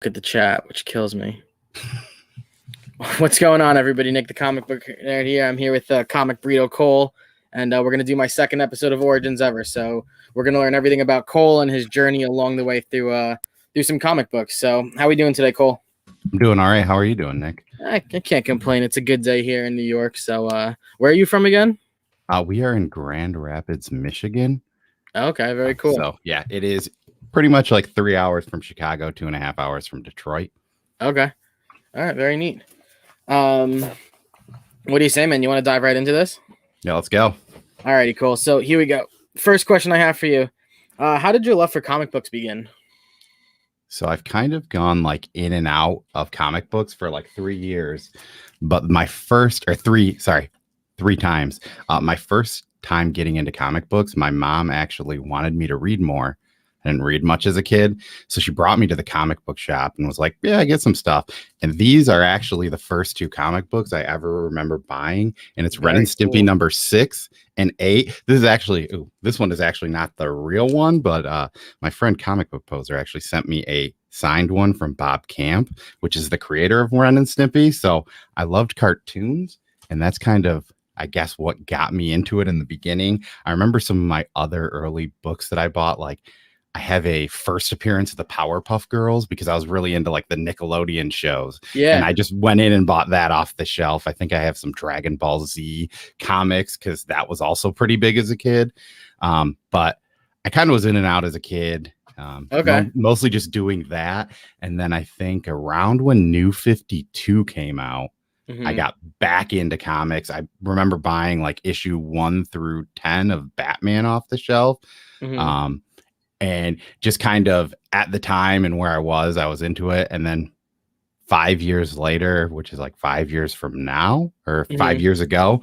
At the chat, which kills me. What's going on, everybody? Nick, the comic book nerd here. I'm here with comic Burrito Cole, and we're going to do my second episode of Origins ever. So we're going to learn everything about Cole and his journey along the way through some comic books. So how are we doing today, Cole? I'm doing all right. How are you doing, Nick? I can't complain. It's a good day here in New York. So where are you from again? We are in Grand Rapids, Michigan. Okay, very cool. So, yeah, it is pretty much like 3 hours from Chicago, 2.5 hours from Detroit. Okay. All right, very neat. What do you say, man? You want to dive right into this? Yeah, let's go. All righty, cool. So here we go. First question I have for you. How did your love for comic books begin? So I've kind of gone like in and out of comic books for like 3 years, but three times. My first time getting into comic books, my mom actually wanted me to read more. I didn't read much as a kid, so she brought me to the comic book shop and was like, yeah, I get some stuff. And these are actually the first 2 comic books I ever remember buying, and it's Ren and Stimpy number 6 and 8. This one is actually not the real one, but my friend Comic Book Poser actually sent me a signed one from Bob Camp, which is the creator of Ren and Stimpy. So I loved cartoons, and that's kind of, I guess, what got me into it in the beginning. I remember some of my other early books that I bought, like I have a first appearance of the Powerpuff Girls because I was really into like the Nickelodeon shows. Yeah. And I just went in and bought that off the shelf. I think I have some Dragon Ball Z comics because that was also pretty big as a kid. But I kind of was in and out as a kid. Mostly just doing that. And then I think around when New 52 came out, I got back into comics. I remember buying like issue 1 through 10 of Batman off the shelf. And just kind of at the time and where I was into it. And then 5 years later, which is like 5 years from now or 5 years ago,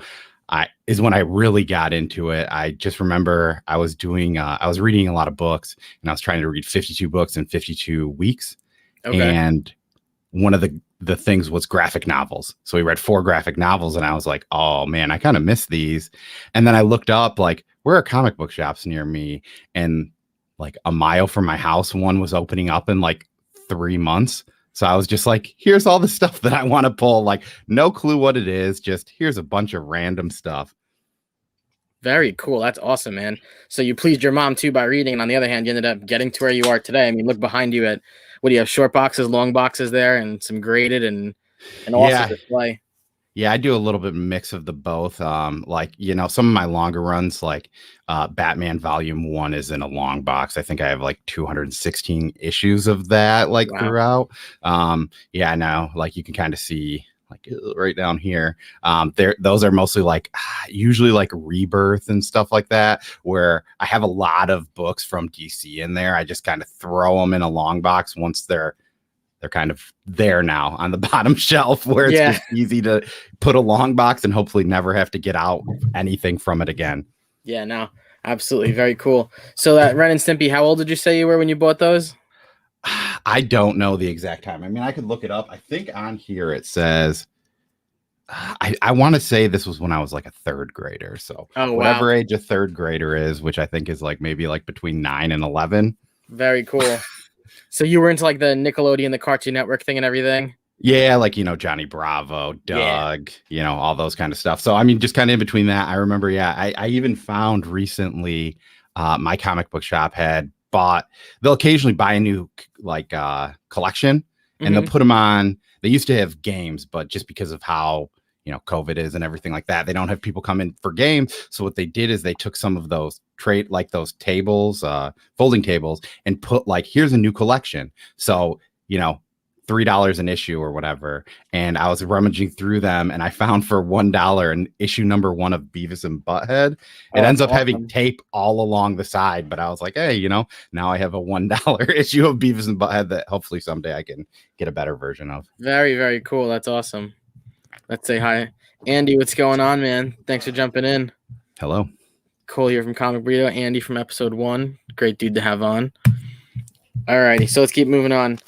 is when I really got into it. I just remember I was reading a lot of books, and I was trying to read 52 books in 52 weeks. Okay. And one of the things was graphic novels. So we read 4 graphic novels, and I was like, oh man, I kind of miss these. And then I looked up like, where are comic book shops near me? And like a mile from my house, one was opening up in like 3 months. So I was just like, here's all the stuff that I want to pull. Like, no clue what it is. Just here's a bunch of random stuff. Very cool. That's awesome, man. So you pleased your mom too by reading. And on the other hand, you ended up getting to where you are today. I mean, look behind you at, what do you have? Short boxes, long boxes there, and some graded and awesome display. Yeah, I do a little bit mix of the both. Like, some of my longer runs, like Batman Volume 1 is in a long box. I think I have like 216 issues of that, like throughout. Yeah, now like you can kind of see like right down here. Those are mostly like usually like Rebirth and stuff like that, where I have a lot of books from DC in there. I just kind of throw them in a long box once they're kind of there now on the bottom shelf, where it's just easy to put a long box and hopefully never have to get out anything from it again. Yeah, no, absolutely. Very cool. So that Ren and Stimpy, how old did you say you were when you bought those? I don't know the exact time. I mean, I could look it up. I think on here it says, I want to say this was when I was like a 3rd grader. So whatever age a 3rd grader is, which I think is like maybe like between 9 and 11. Very cool. So you were into like the Nickelodeon, the Cartoon Network thing and everything? Yeah, like, Johnny Bravo, Doug, all those kind of stuff. So, I mean, just kind of in between that, I remember, I even found recently my comic book shop they'll occasionally buy a new like collection, and they'll put them on. They used to have games, but just because of how, COVID is and everything like that, they don't have people come in for games. So what they did is they took some of those those tables, folding tables, and put like, here's a new collection. So, $3 an issue or whatever. And I was rummaging through them, and I found for $1 an issue number 1 of Beavis and Butthead. It ends up having tape all along the side, but I was like, hey, now I have a $1 issue of Beavis and Butthead that hopefully someday I can get a better version of. Very, very cool. That's awesome. Let's say hi. Andy, what's going on, man? Thanks for jumping in. Hello. Cole here from Comic Burrito. Andy from episode 1. Great dude to have on. All righty, so let's keep moving on.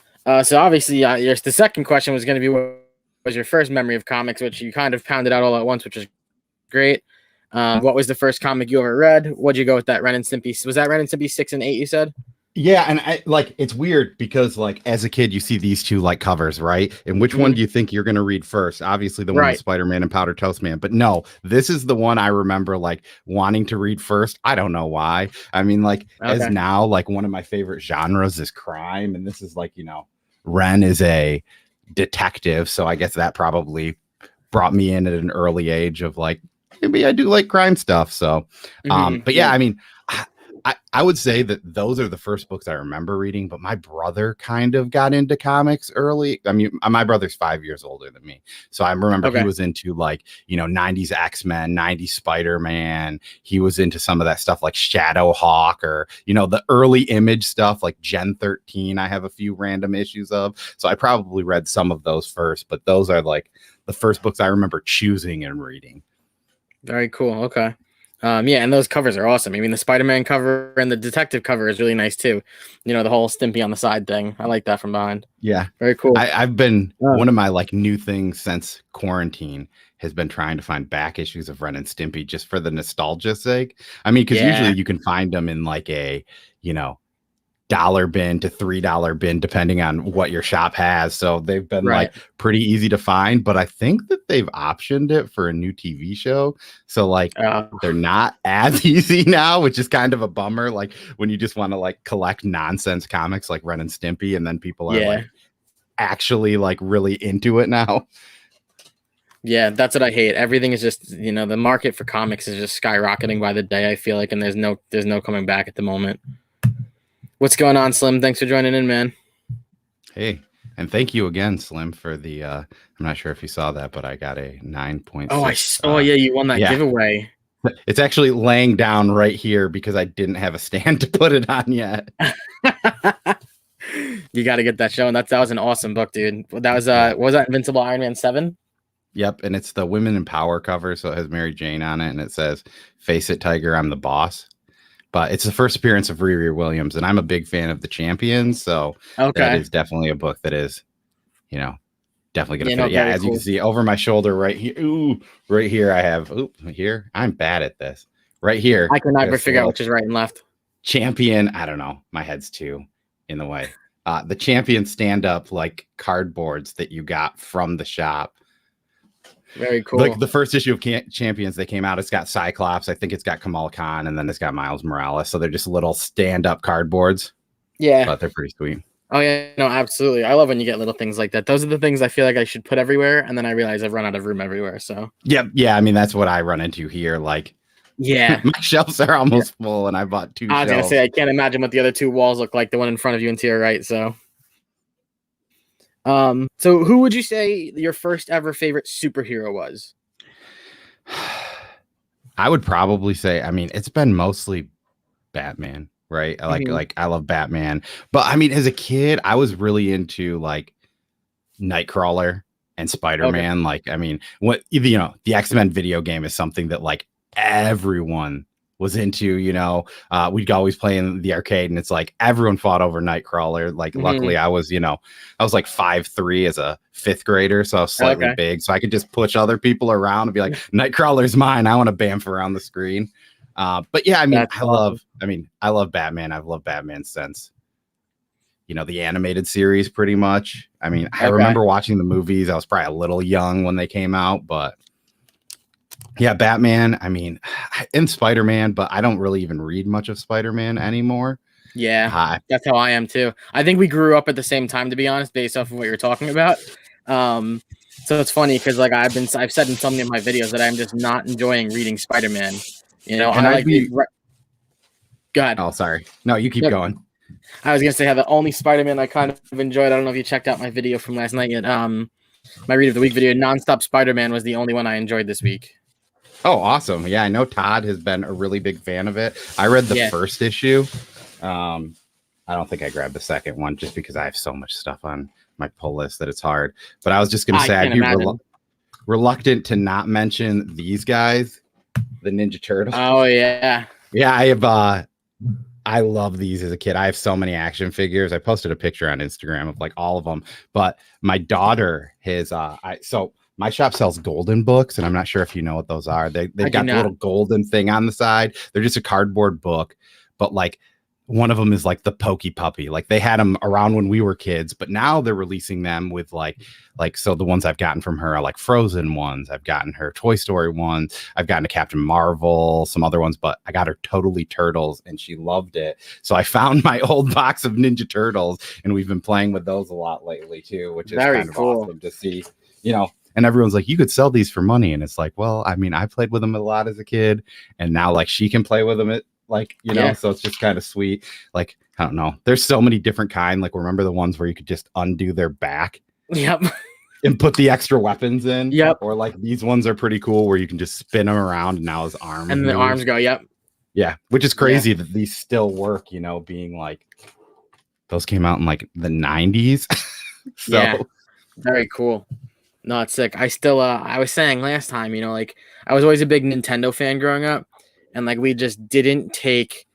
So obviously, the second question was going to be, what was your first memory of comics, which you kind of pounded out all at once, which is great. What was the first comic you ever read? What'd you go with that Ren and Stimpy? Was that Ren and Stimpy 6 and 8, you said? Yeah, and I like it's weird because like as a kid you see these two like covers, right? And which one Mhm. do you think you're going to read first? Obviously the one with Right. Spider-Man and Powder Toast Man, but no, this is the one I remember like wanting to read first. I don't know why. I mean like as Okay. now like one of my favorite genres is crime, and this is like, Ren is a detective, so I guess that probably brought me in at an early age of like maybe I do like crime stuff. So but yeah, Yeah. I mean I would say that those are the first books I remember reading, but my brother kind of got into comics early. I mean, my brother's 5 years older than me. So I remember he Okay. was into like, 90s X-Men, 90s Spider-Man. He was into some of that stuff like Shadowhawk or, the early Image stuff like Gen 13. I have a few random issues of. So I probably read some of those first, but those are like the first books I remember choosing and reading. Very cool. Okay. Yeah, and those covers are awesome. I mean, the Spider-Man cover and the detective cover is really nice too. The whole Stimpy on the side thing. I like that from behind. Yeah. Very cool. I've been Uh, one of my like new things since quarantine has been trying to find back issues of Ren and Stimpy just for the nostalgia's sake. I mean, because usually yeah. you can find them in like a, you know, dollar bin to $3 bin, depending on what your shop has. So they've been Right. like pretty easy to find, but I think that they've optioned it for a new TV show. So like they're not as easy now, which is kind of a bummer. Like when you just want to like collect nonsense comics like Ren and Stimpy, and then people are Yeah. like actually like really into it now. Yeah, that's what I hate. Everything is just, the market for comics is just skyrocketing by the day, I feel like, and there's no coming back at the moment. What's going on, Slim? Thanks for joining in, man. Hey, and thank you again, Slim, for the I'm not sure if you saw that, but I got a 9.6. Oh, I saw. Yeah, you won that giveaway. It's actually laying down right here because I didn't have a stand to put it on yet. You got to get that shown. That was an awesome book, dude. That was that Invincible Iron Man 7? Yep, and it's the Women in Power cover, so it has Mary Jane on it, and it says, "Face it, Tiger, I'm the boss." But it's the first appearance of Riri Williams, and I'm a big fan of the Champions, so that is definitely a book that is, definitely gonna fit. Yeah, as you can see over my shoulder right here. Ooh, right here I have. Oop, here I'm bad at this. Right here, I can never figure out which is right and left. Champion. I don't know. My head's too in the way. The Champion stand-up like cardboards that you got from the shop. Very cool. Like the first issue of Champions, they came out. It's got Cyclops. I think it's got Kamala Khan, and then it's got Miles Morales. So they're just little stand-up cardboards. Yeah, but they're pretty sweet. Oh yeah, no, absolutely. I love when you get little things like that. Those are the things I feel like I should put everywhere, and then I realize I've run out of room everywhere. So yeah. I mean, that's what I run into here. Like, yeah, my shelves are almost full, and I bought 2 I was shelves. gonna say I can't imagine what the other 2 walls look like. The one in front of you and to your right. So who would you say your first ever favorite superhero was? I would probably say, I mean, it's been mostly Batman, right? I love Batman, but I mean, as a kid, I was really into like Nightcrawler and Spider-Man. Okay. Like, I mean, the X-Men video game is something that like everyone was into, we'd always play in the arcade, and it's like everyone fought over Nightcrawler. Like, luckily I was like 5'3" as a 5th grader, so I was slightly big, so I could just push other people around and be like, Nightcrawler's mine. I want to bamf around the screen. But yeah, I mean, I love Batman. I've loved Batman since, the animated series pretty much. I mean, I remember watching the movies. I was probably a little young when they came out, but yeah, Batman, I mean, and Spider-Man, but I don't really even read much of Spider-Man anymore. Yeah, that's how I am too. I think we grew up at the same time, to be honest, based off of what you're talking about. So it's funny because like I've said in some of my videos that I'm just not enjoying reading Spider-Man. Go ahead. Oh, sorry. No, you keep going. I was gonna say how the only Spider-Man I kind of enjoyed. I don't know if you checked out my video from last night yet. My Read of the Week video, Nonstop Spider-Man, was the only one I enjoyed this week. Oh, awesome. Yeah, I know Todd has been a really big fan of it. I read the first issue. I don't think I grabbed the second one just because I have so much stuff on my pull list that it's hard. But I was just going to say I'd be reluctant to not mention these guys, the Ninja Turtles. Oh, yeah. Yeah, I love these as a kid. I have so many action figures. I posted a picture on Instagram of like all of them. But my daughter has my shop sells golden books, and I'm not sure if you know what those are. They've got the little golden thing on the side. They're just a cardboard book, but like one of them is like the Pokey Puppy. Like they had them around when we were kids, but now they're releasing them with like so the ones I've gotten from her are like Frozen ones. I've gotten her Toy Story ones. I've gotten a Captain Marvel, some other ones, but I got her Totally Turtles and she loved it. So I found my old box of Ninja Turtles and we've been playing with those a lot lately too, which is Very kind of cool. awesome to see, you know. And everyone's like, you could sell these for money. And it's like, well, I mean, I played with them a lot as a kid and now like she can play with them at, like, you know, so it's just kind of sweet. Like, I don't know. There's so many different kind. Like, remember the ones where you could just undo their back? Yep. And put the extra weapons in? Yep. Or like these ones are pretty cool where you can just spin them around and now his arms. And the arms go, yep. Yeah. Which is crazy that these still work, you know, being like, those came out in like the 90s. So yeah. Very cool. No, it's sick. I still, I was saying last time, you know, like I was always a big Nintendo fan growing up. And like we just didn't take,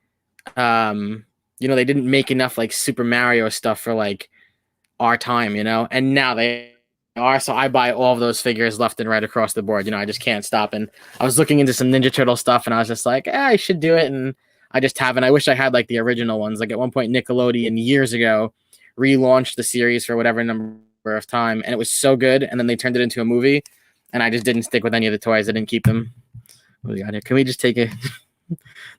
you know, they didn't make enough like Super Mario stuff for like our time, you know, and now they are. So I buy all of those figures left and right across the board. You know, I just can't stop. And I was looking into some Ninja Turtle stuff, and I was just like, I should do it, and I just haven't. I wish I had like the original ones. Like at one point, Nickelodeon years ago relaunched the series for whatever number of time, and it was so good. And then they turned it into a movie, and I just didn't stick with any of the toys. I didn't keep them. What do we got here? Can we just take it?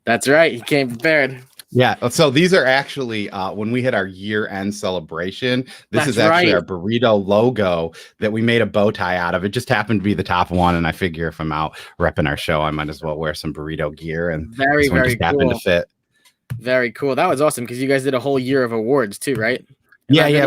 That's right. You came prepared. Yeah. So these are actually when we had our year-end celebration. This is actually our Burrito logo that we made a bow tie out of. It just happened to be the top one, and I figure if I'm out repping our show, I might as well wear some Burrito gear. And very, very cool. Happened to fit. Very cool. That was awesome because you guys did a whole year of awards too, right? Yeah.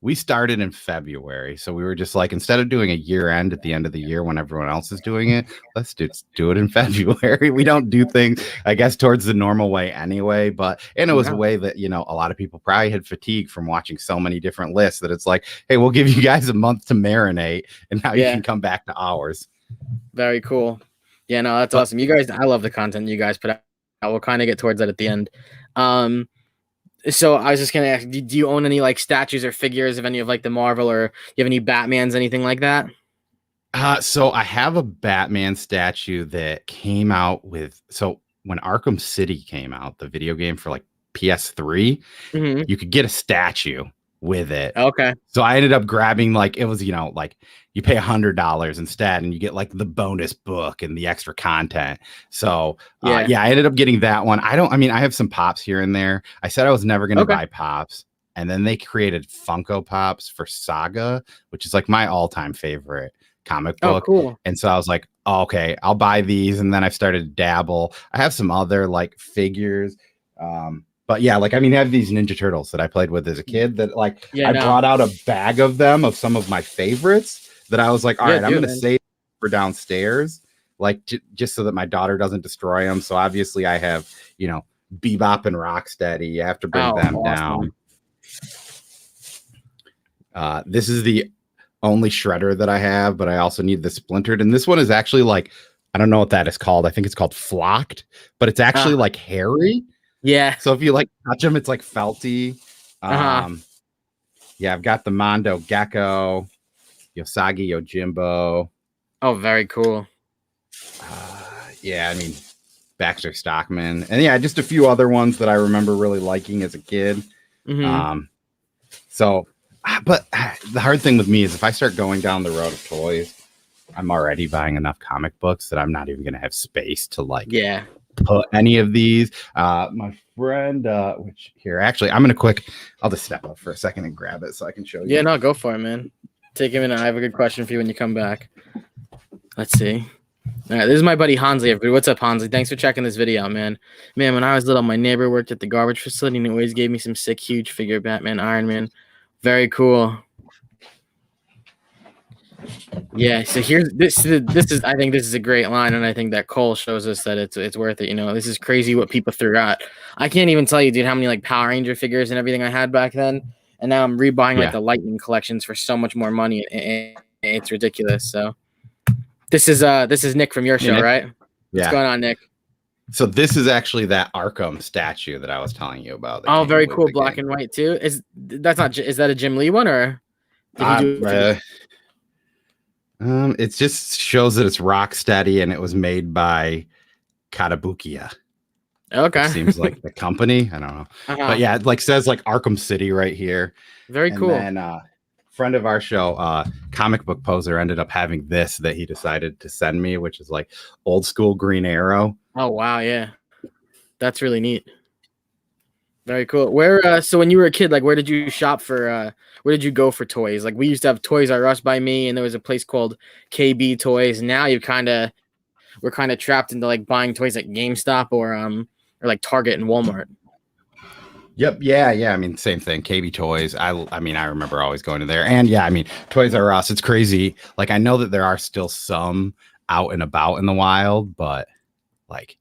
We started in February, so we were just like, instead of doing a year end at the end of the year when everyone else is doing it, let's do it in February. We don't do things, I guess, towards the normal way anyway, and it was a way that, you know, a lot of people probably had fatigue from watching so many different lists that it's like, hey, we'll give you guys a month to marinate, and now you can come back to ours. Very cool. Yeah, no, that's awesome. You guys, I love the content you guys put out. We'll kind of get towards that at the end. So I was just gonna ask, do you own any like statues or figures of any of like the Marvel, or you have any Batmans, anything like that? So I have a Batman statue that came out with, so when Arkham City came out, the video game for like PS3, you could get a statue with it. Okay. So I ended up grabbing, like, it was, you know, like you pay $100 instead and you get like the bonus book and the extra content. So I ended up getting that one. I have some pops here and there. I said I was never going to buy pops. And then they created Funko Pops for Saga, which is like my all-time favorite comic book. Oh, cool. And so I was like, oh, okay, I'll buy these. And then I've started to dabble. I have some other like figures. But yeah, like, I mean, I have these Ninja Turtles that I played with as a kid that like, brought out a bag of them, of some of my favorites that I was like, all right, I'm going to save for downstairs, like just so that my daughter doesn't destroy them. So obviously I have, you know, Bebop and Rocksteady. You have to bring them down. This is the only Shredder that I have, but I also need the Splintered. And this one is actually like, I don't know what that is called. I think it's called Flocked, but it's actually like hairy. Yeah. So if you like touch them, it's like felty. Yeah, I've got the Mondo Gecko, Yosagi Yojimbo. Oh, very cool. Yeah, I mean, Baxter Stockman. And yeah, just a few other ones that I remember really liking as a kid. So, but the hard thing with me is if I start going down the road of toys, I'm already buying enough comic books that I'm not even going to have space to like put any of these. My friend, which here, actually, I'll just step up for a second and grab it so I can show you. Yeah, no, go for it, man. Take a minute. I have a good question for you when you come back. Let's see. All right, this is my buddy Hansley. Everybody, what's up, Hansley? Thanks for checking this video out, man. Man, when I was little, my neighbor worked at the garbage facility and he always gave me some sick, huge figure Batman, Iron Man. Very cool. Yeah, so here's this is I think this is a great line, and I think that Cole shows us that it's worth it. You know, this is crazy what people threw out. I can't even tell you, dude, how many like Power Ranger figures and everything I had back then, and now I'm rebuying like the Lightning collections for so much more money. It's ridiculous. So this is Nick from your show, right? Yeah. What's going on, Nick? So this is actually that Arkham statue that I was telling you about. Oh, very cool, black and white too. Is that a Jim Lee one, or did you do it just shows that it's Rocksteady and it was made by Katabukiya. which Okay. seems like the company. I don't know. But Uh-huh. yeah, it like says like Arkham City right here. Very And cool. then friend of our show, comic book poser, ended up having this that he decided to send me, which is like old school Green Arrow. Oh wow, yeah. That's really neat. Very cool. Where so when you were a kid, like where did you shop for where did you go for toys? Like we used to have Toys R Us by me and there was a place called KB Toys. Now you we're kind of trapped into like buying toys at GameStop or like Target and Walmart. Yep. Yeah. Yeah. I mean, same thing. KB Toys. I mean, I remember always going to there. And yeah, I mean, Toys R Us. It's crazy. Like, I know that there are still some out and about in the wild, but like,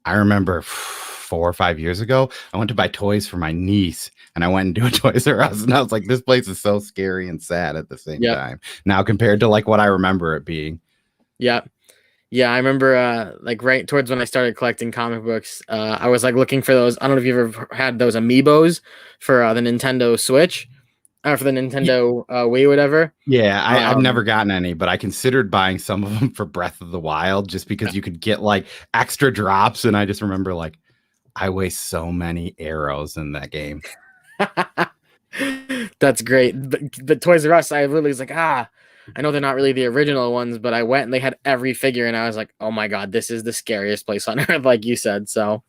I remember 4 or 5 years ago, I went to buy toys for my niece, and I went into a Toys R Us, and I was like, this place is so scary and sad at the same Yep. time. Now compared to like what I remember it being. Yep. Yeah, I remember like right towards when I started collecting comic books, I was like looking for those. I don't know if you've ever had those amiibos for the Nintendo Switch, for the Nintendo Wii, whatever. Yeah, I've never Um, gotten any, but I considered buying some of them for Breath of the Wild just because you could get like extra drops. And I just remember like I waste so many arrows in that game. that's great. The Toys R Us, I literally was like, I know they're not really the original ones, but I went and they had every figure, and I was like, oh my god, this is the scariest place on earth, like you said. So,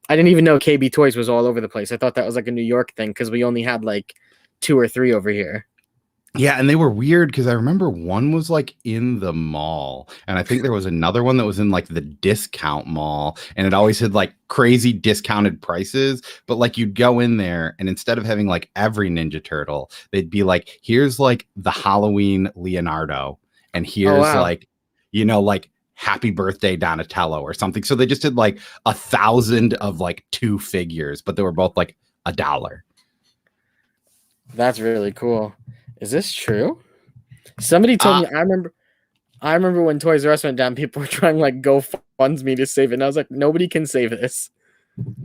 I didn't even know KB Toys was all over the place. I thought that was like a New York thing because we only had like 2 or 3 over here. Yeah, and they were weird because I remember one was like in the mall, and I think there was another one that was in like the discount mall, and it always had like crazy discounted prices. But like you'd go in there, and instead of having like every Ninja Turtle, they'd be like, here's like the Halloween Leonardo, and Oh here's wow, like, like Happy Birthday Donatello or something. So they just did like 1,000 of like 2 figures, but they were both like $1. that's really cool. Is this true? Somebody told Uh, me. I remember when Toys R Us went down, people were trying like GoFundMe to save it, and I was like, nobody can save this.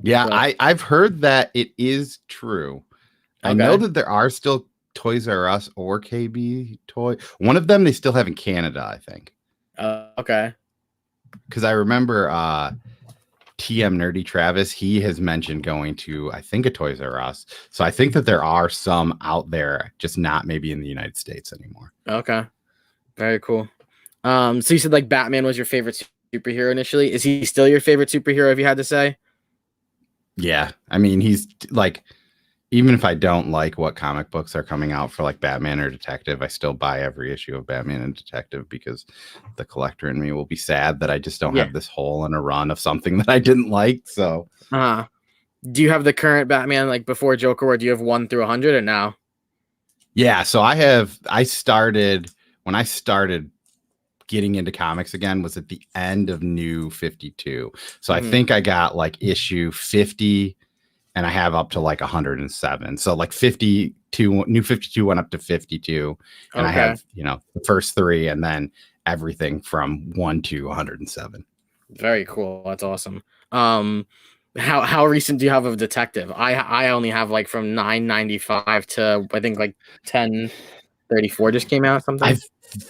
Yeah, But I've heard that it is true. I know okay, that there are still Toys R Us or KB Toy. One of them they still have in Canada, I think. okay, Because I remember TM Nerdy Travis, he has mentioned going to, I think, a Toys R Us. So I think that there are some out there, just not maybe in the United States anymore. okay, very cool. So you said like Batman was your favorite superhero initially. Is he still your favorite superhero? If you had to say, Yeah. I mean, he's like, even if I don't like what comic books are coming out for like Batman or Detective, I still buy every issue of Batman and Detective because the collector in me will be sad that I just don't yeah. have this hole in a run of something that I didn't like. So, Uh, do you have the current Batman like before Joker, or do you have 1 through 100 or now? yeah, so when I started getting into comics again was at the end of New 52. So I Hmm. think I got like issue 50 and I have up to like 107. So like 52, New 52 went up to 52, and I Okay, have, the first 3 and then everything from 1 to 107. very cool. That's awesome. Um, how recent do you have of Detective? I only have like from 995 to I think like 1034 just came out or I something.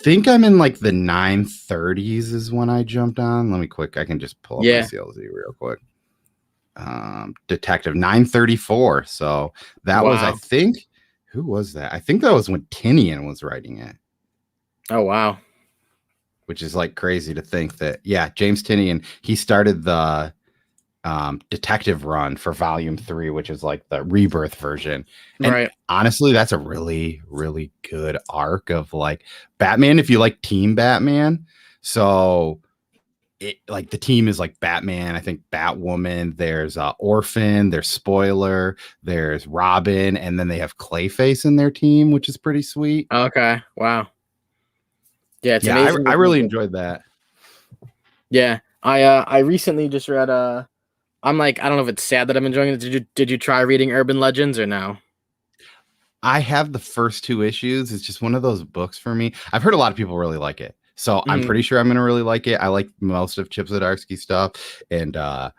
think I'm in like the 930s is when I jumped on. I can just pull up my Yeah. CLZ real quick. Detective 934. So that was, I Wow. think, who was that? I think that was when Tinian was writing it, Oh wow. which is like crazy to think that, yeah, James Tinian, he started the detective run for volume 3, which is like the rebirth version. And Right. honestly, that's a really, really good arc of like Batman, if you like Team Batman. So it, like the team is like Batman, I think Batwoman, there's Orphan, there's Spoiler, there's Robin, and then they have Clayface in their team, which is pretty sweet. Okay. Wow. Yeah, it's Yeah, amazing. I really enjoyed that. Yeah. I recently just read I'm like I don't know if it's sad that I'm enjoying it. Did you try reading Urban Legends or no? I have the first 2 issues. It's just one of those books for me. I've heard a lot of people really like it. So I'm Mhm. pretty sure I'm going to really like it. I like most of Chip Zdarsky stuff. And I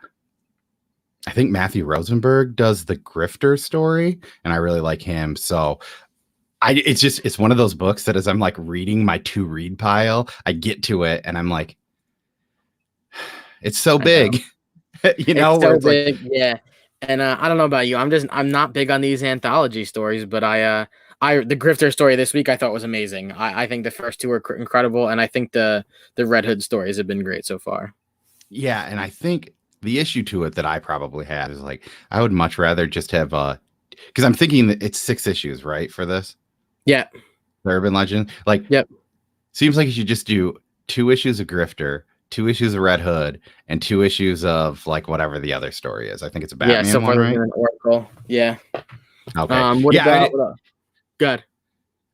think Matthew Rosenberg does the Grifter story, and I really like him. So it's one of those books that as I'm like reading my to read pile, I get to it and I'm like, it's so I know. big. You It's know, where so it's like, big, yeah. And I don't know about you. I'm not big on these anthology stories, but I the Grifter story this week I thought was amazing. I think the first two are incredible, and I think the Red Hood stories have been great so far. yeah, and I think the issue to it that I probably had is like I would much rather just have because I'm thinking that it's 6 issues, right, for this Yeah. the Urban Legend. Like, Yep. seems like you should just do 2 issues of Grifter, 2 issues of Red Hood, and 2 issues of like whatever the other story is. I think it's a Yeah. So Batman far, one, there's right? been an Oracle. Yeah. Okay. What Yeah. about what? Good.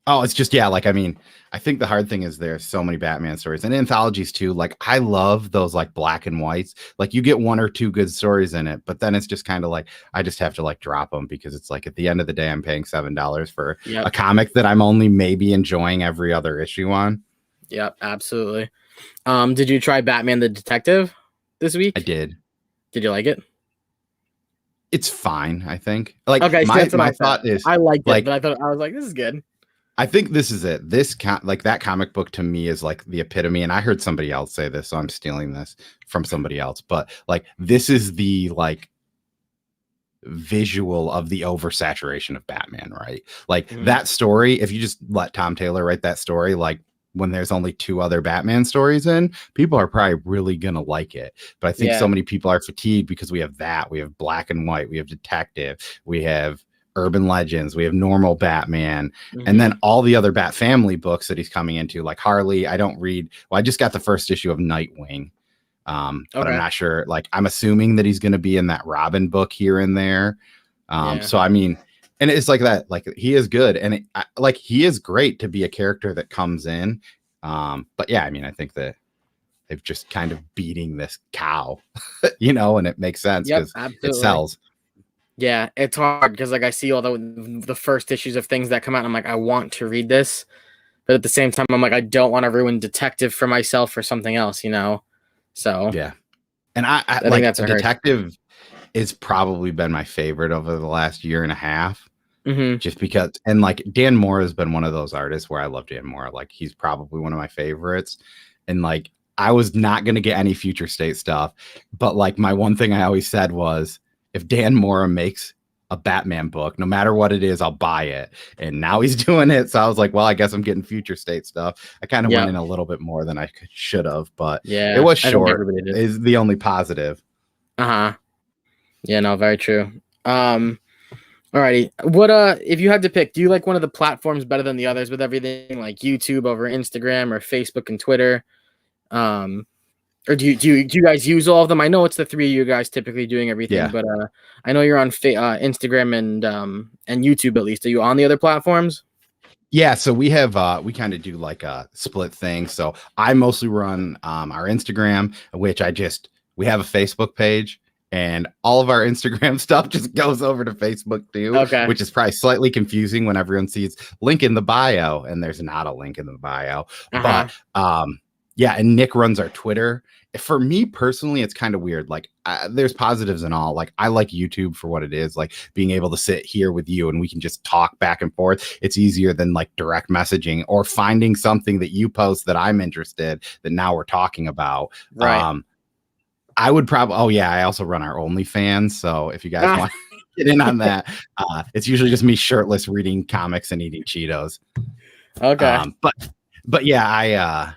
Oh, it's just, yeah. Like, I mean, I think the hard thing is there's so many Batman stories and anthologies too. Like, I love those like black and whites. Like, you get 1 or 2 good stories in it, but then it's just kind of like I just have to like drop them because it's like at the end of the day, I'm paying $7 for Yep. a comic that I'm only maybe enjoying every other issue on. Yep. Absolutely. Did you try Batman the Detective this week? I did. Did you like it? It's fine, I think. Like, Okay, so that's what my I thought said. is I liked it, like, but I was like, this is good. I think this is it. Like that comic book to me is like the epitome. And I heard somebody else say this, so I'm stealing this from somebody else. But like this is the like visual of the oversaturation of Batman, right? Like that story, if you just let Tom Taylor write that story, like when there's only 2 other Batman stories in, people are probably really gonna like it. But I think so many people are fatigued because we have that. We have black and white, we have detective, we have urban legends, we have normal Batman, and then all the other Bat family books that he's coming into, like Harley. I don't read, well, I just got the first issue of Nightwing. But I'm not sure. Like, I'm assuming that he's going to be in that Robin book here and there. So I mean, and it's like that. Like, he is good, and like he is great to be a character that comes in. But yeah, I mean, I think that they've just kind of beating this cow, you know, and it makes sense because it sells. Yeah, it's hard because like I see all the first issues of things that come out, and I'm like, I want to read this, but at the same time, I'm like, I don't want to ruin Detective for myself or something else, you know. So yeah, and I think like that's a Detective is probably been my favorite over the last year and a half. Just because, and like Dan Mora has been one of those artists where I love Dan Mora. Like, he's probably one of my favorites, and like I was not going to get any Future State stuff, but like my one thing I always said was, if Dan Mora makes a Batman book, no matter what it is, I'll buy it. And now he's doing it. So I was like, well, I guess I'm getting Future State stuff. I kind of went in a little bit more than I should have, but it was short is the only positive. Yeah, no, very true. Alrighty. What if you had to pick, do you like one of the platforms better than the others with everything like YouTube over Instagram or Facebook and Twitter? Or do you guys use all of them? I know it's the 3 of you guys typically doing everything, but I know you're on Instagram and YouTube at least. Are you on the other platforms? Yeah, so we have we kind of do like a split thing. So I mostly run our Instagram, which we have a Facebook page, and all of our Instagram stuff just goes over to Facebook too, which is probably slightly confusing when everyone sees link in the bio and there's not a link in the bio. But yeah, and Nick runs our Twitter. For me personally, it's kind of weird. Like, there's positives and all. Like, I like YouTube for what it is, like being able to sit here with you and we can just talk back and forth. It's easier than like direct messaging or finding something that you post that I'm interested that now we're talking about. Right. I would probably, I also run our OnlyFans. So if you guys want to get in on that, it's usually just me shirtless reading comics and eating Cheetos. Okay. But yeah,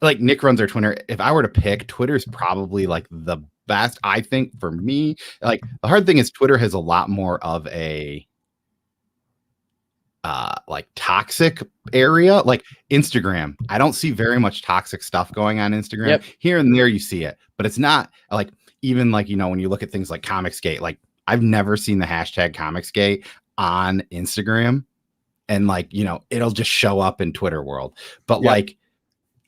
like Nick runs our Twitter. If I were to pick, Twitter's probably like the best, I think, for me. Like, the hard thing is Twitter has a lot more of a like toxic area. Like Instagram, I don't see very much toxic stuff going on Instagram. Here and there you see it, but it's not like, even like, you know, when you look at things like Comicsgate, like I've never seen the hashtag Comicsgate on Instagram, and like, you know, it'll just show up in Twitter world. But like,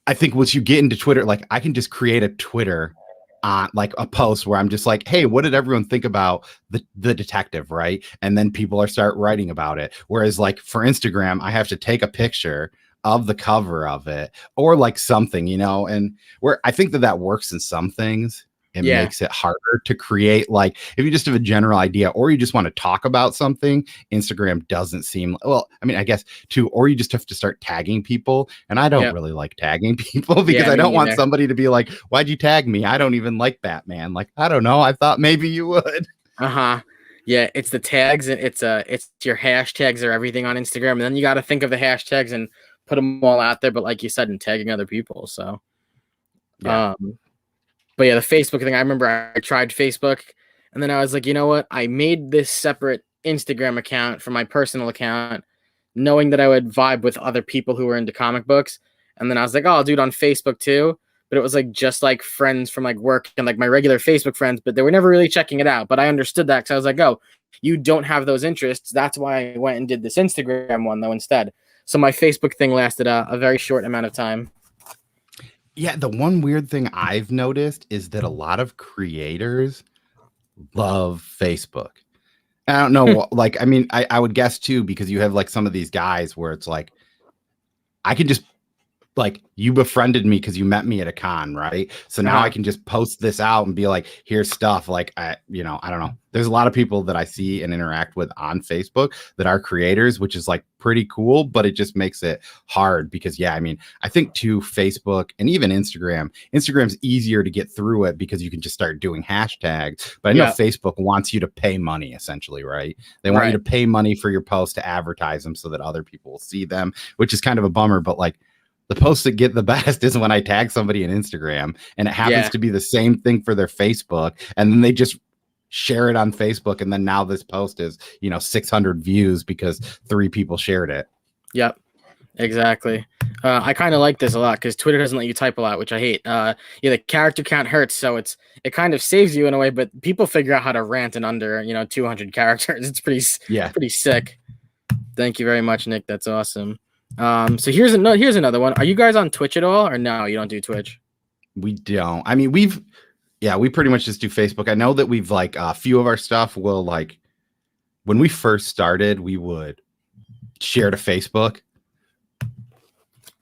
I think once you get into Twitter, like I can just create a Twitter on like a post where I'm just like, hey, what did everyone think about the detective, right? And then people start writing about it. Whereas like for Instagram, I have to take a picture of the cover of it or like something, you know, and where I think that works in some things. it Yeah. makes it harder to create. Like if you just have a general idea or you just want to talk about something, Instagram doesn't seem well. I mean, I guess too, or you just have to start tagging people. And I don't Yep. really like tagging people because Yeah, I me don't want neither. somebody to be like, why'd you tag me? I don't even like Batman. Like, I don't know. I thought maybe you would. Uh-huh. Yeah, it's the tags and it's your hashtags or everything on Instagram, and then you got to think of the hashtags and put them all out there. But like you said, and tagging other people. So, Yeah. um, but yeah, the Facebook thing. I remember I tried Facebook, and then I was like, you know what? I made this separate Instagram account for my personal account, knowing that I would vibe with other people who were into comic books. And then I was like, oh, I'll do it on Facebook too. But it was like just like friends from like work and like my regular Facebook friends, but they were never really checking it out. But I understood that because I was like, oh, you don't have those interests. That's why I went and did this Instagram one though instead. So my Facebook thing lasted a very short amount of time. Yeah. The one weird thing I've noticed is that a lot of creators love Facebook. I don't know. Like, I mean, I would guess too, because you have like some of these guys where it's like, I can just like you befriended me because you met me at a con, right? So now I can just post this out and be like, here's stuff. Like I don't know. There's a lot of people that I see and interact with on Facebook that are creators, which is like pretty cool, but it just makes it hard because yeah, I mean, I think too, Facebook and even Instagram's easier to get through it because you can just start doing hashtags. But I know Facebook wants you to pay money essentially, right? They want you to pay money for your post to advertise them so that other people will see them, which is kind of a bummer, but like the posts that get the best is when I tag somebody in Instagram and it happens to be the same thing for their Facebook. And then they just share it on Facebook. And then now this post is, 600 views because 3 people shared it. Yep, exactly. I kind of like this a lot because Twitter doesn't let you type a lot, which I hate. The character count hurts. So it kind of saves you in a way, but people figure out how to rant in under, 200 characters. It's pretty sick. Thank you very much, Nick. That's awesome. So here's another one. Are you guys on Twitch at all, or no? You don't do Twitch? We don't. I mean, we pretty much just do Facebook. I know that we've like a few of our stuff will like when we first started, we would share to Facebook.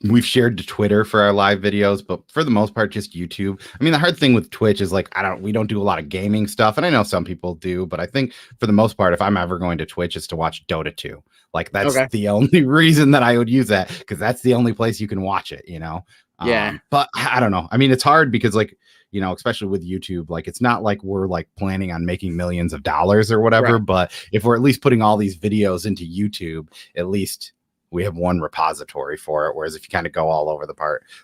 We've shared to Twitter for our live videos, but for the most part, just YouTube. I mean, the hard thing with Twitch is like, we don't do a lot of gaming stuff. And I know some people do, but I think for the most part, if I'm ever going to Twitch, it's to watch Dota 2. Like that's the only reason that I would use that because that's the only place you can watch it, But I don't know. I mean, it's hard because like, especially with YouTube, like it's not like we're like planning on making millions of dollars or whatever, but if we're at least putting all these videos into YouTube, at least we have one repository for it. Whereas if you kind of go all over the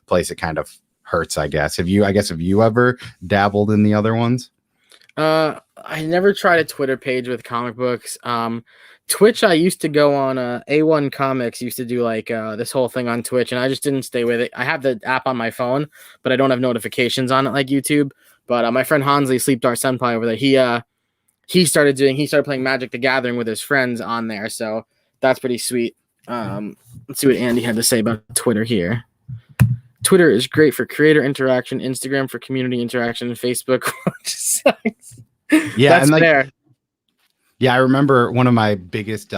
place, it kind of hurts, I guess. Have you ever dabbled in the other ones? I never tried a Twitter page with comic books. Twitch, I used to go on A1 Comics used to do like this whole thing on Twitch, and I just didn't stay with it. I have the app on my phone, but I don't have notifications on it like YouTube. But my friend Hansley, Sleep Dark Senpai over there, he started playing Magic the Gathering with his friends on there, so that's pretty sweet. Let's see what Andy had to say about Twitter here. Twitter is great for creator interaction, Instagram for community interaction, and Facebook. Yeah, that's and like, fair. Yeah, I remember one of my biggest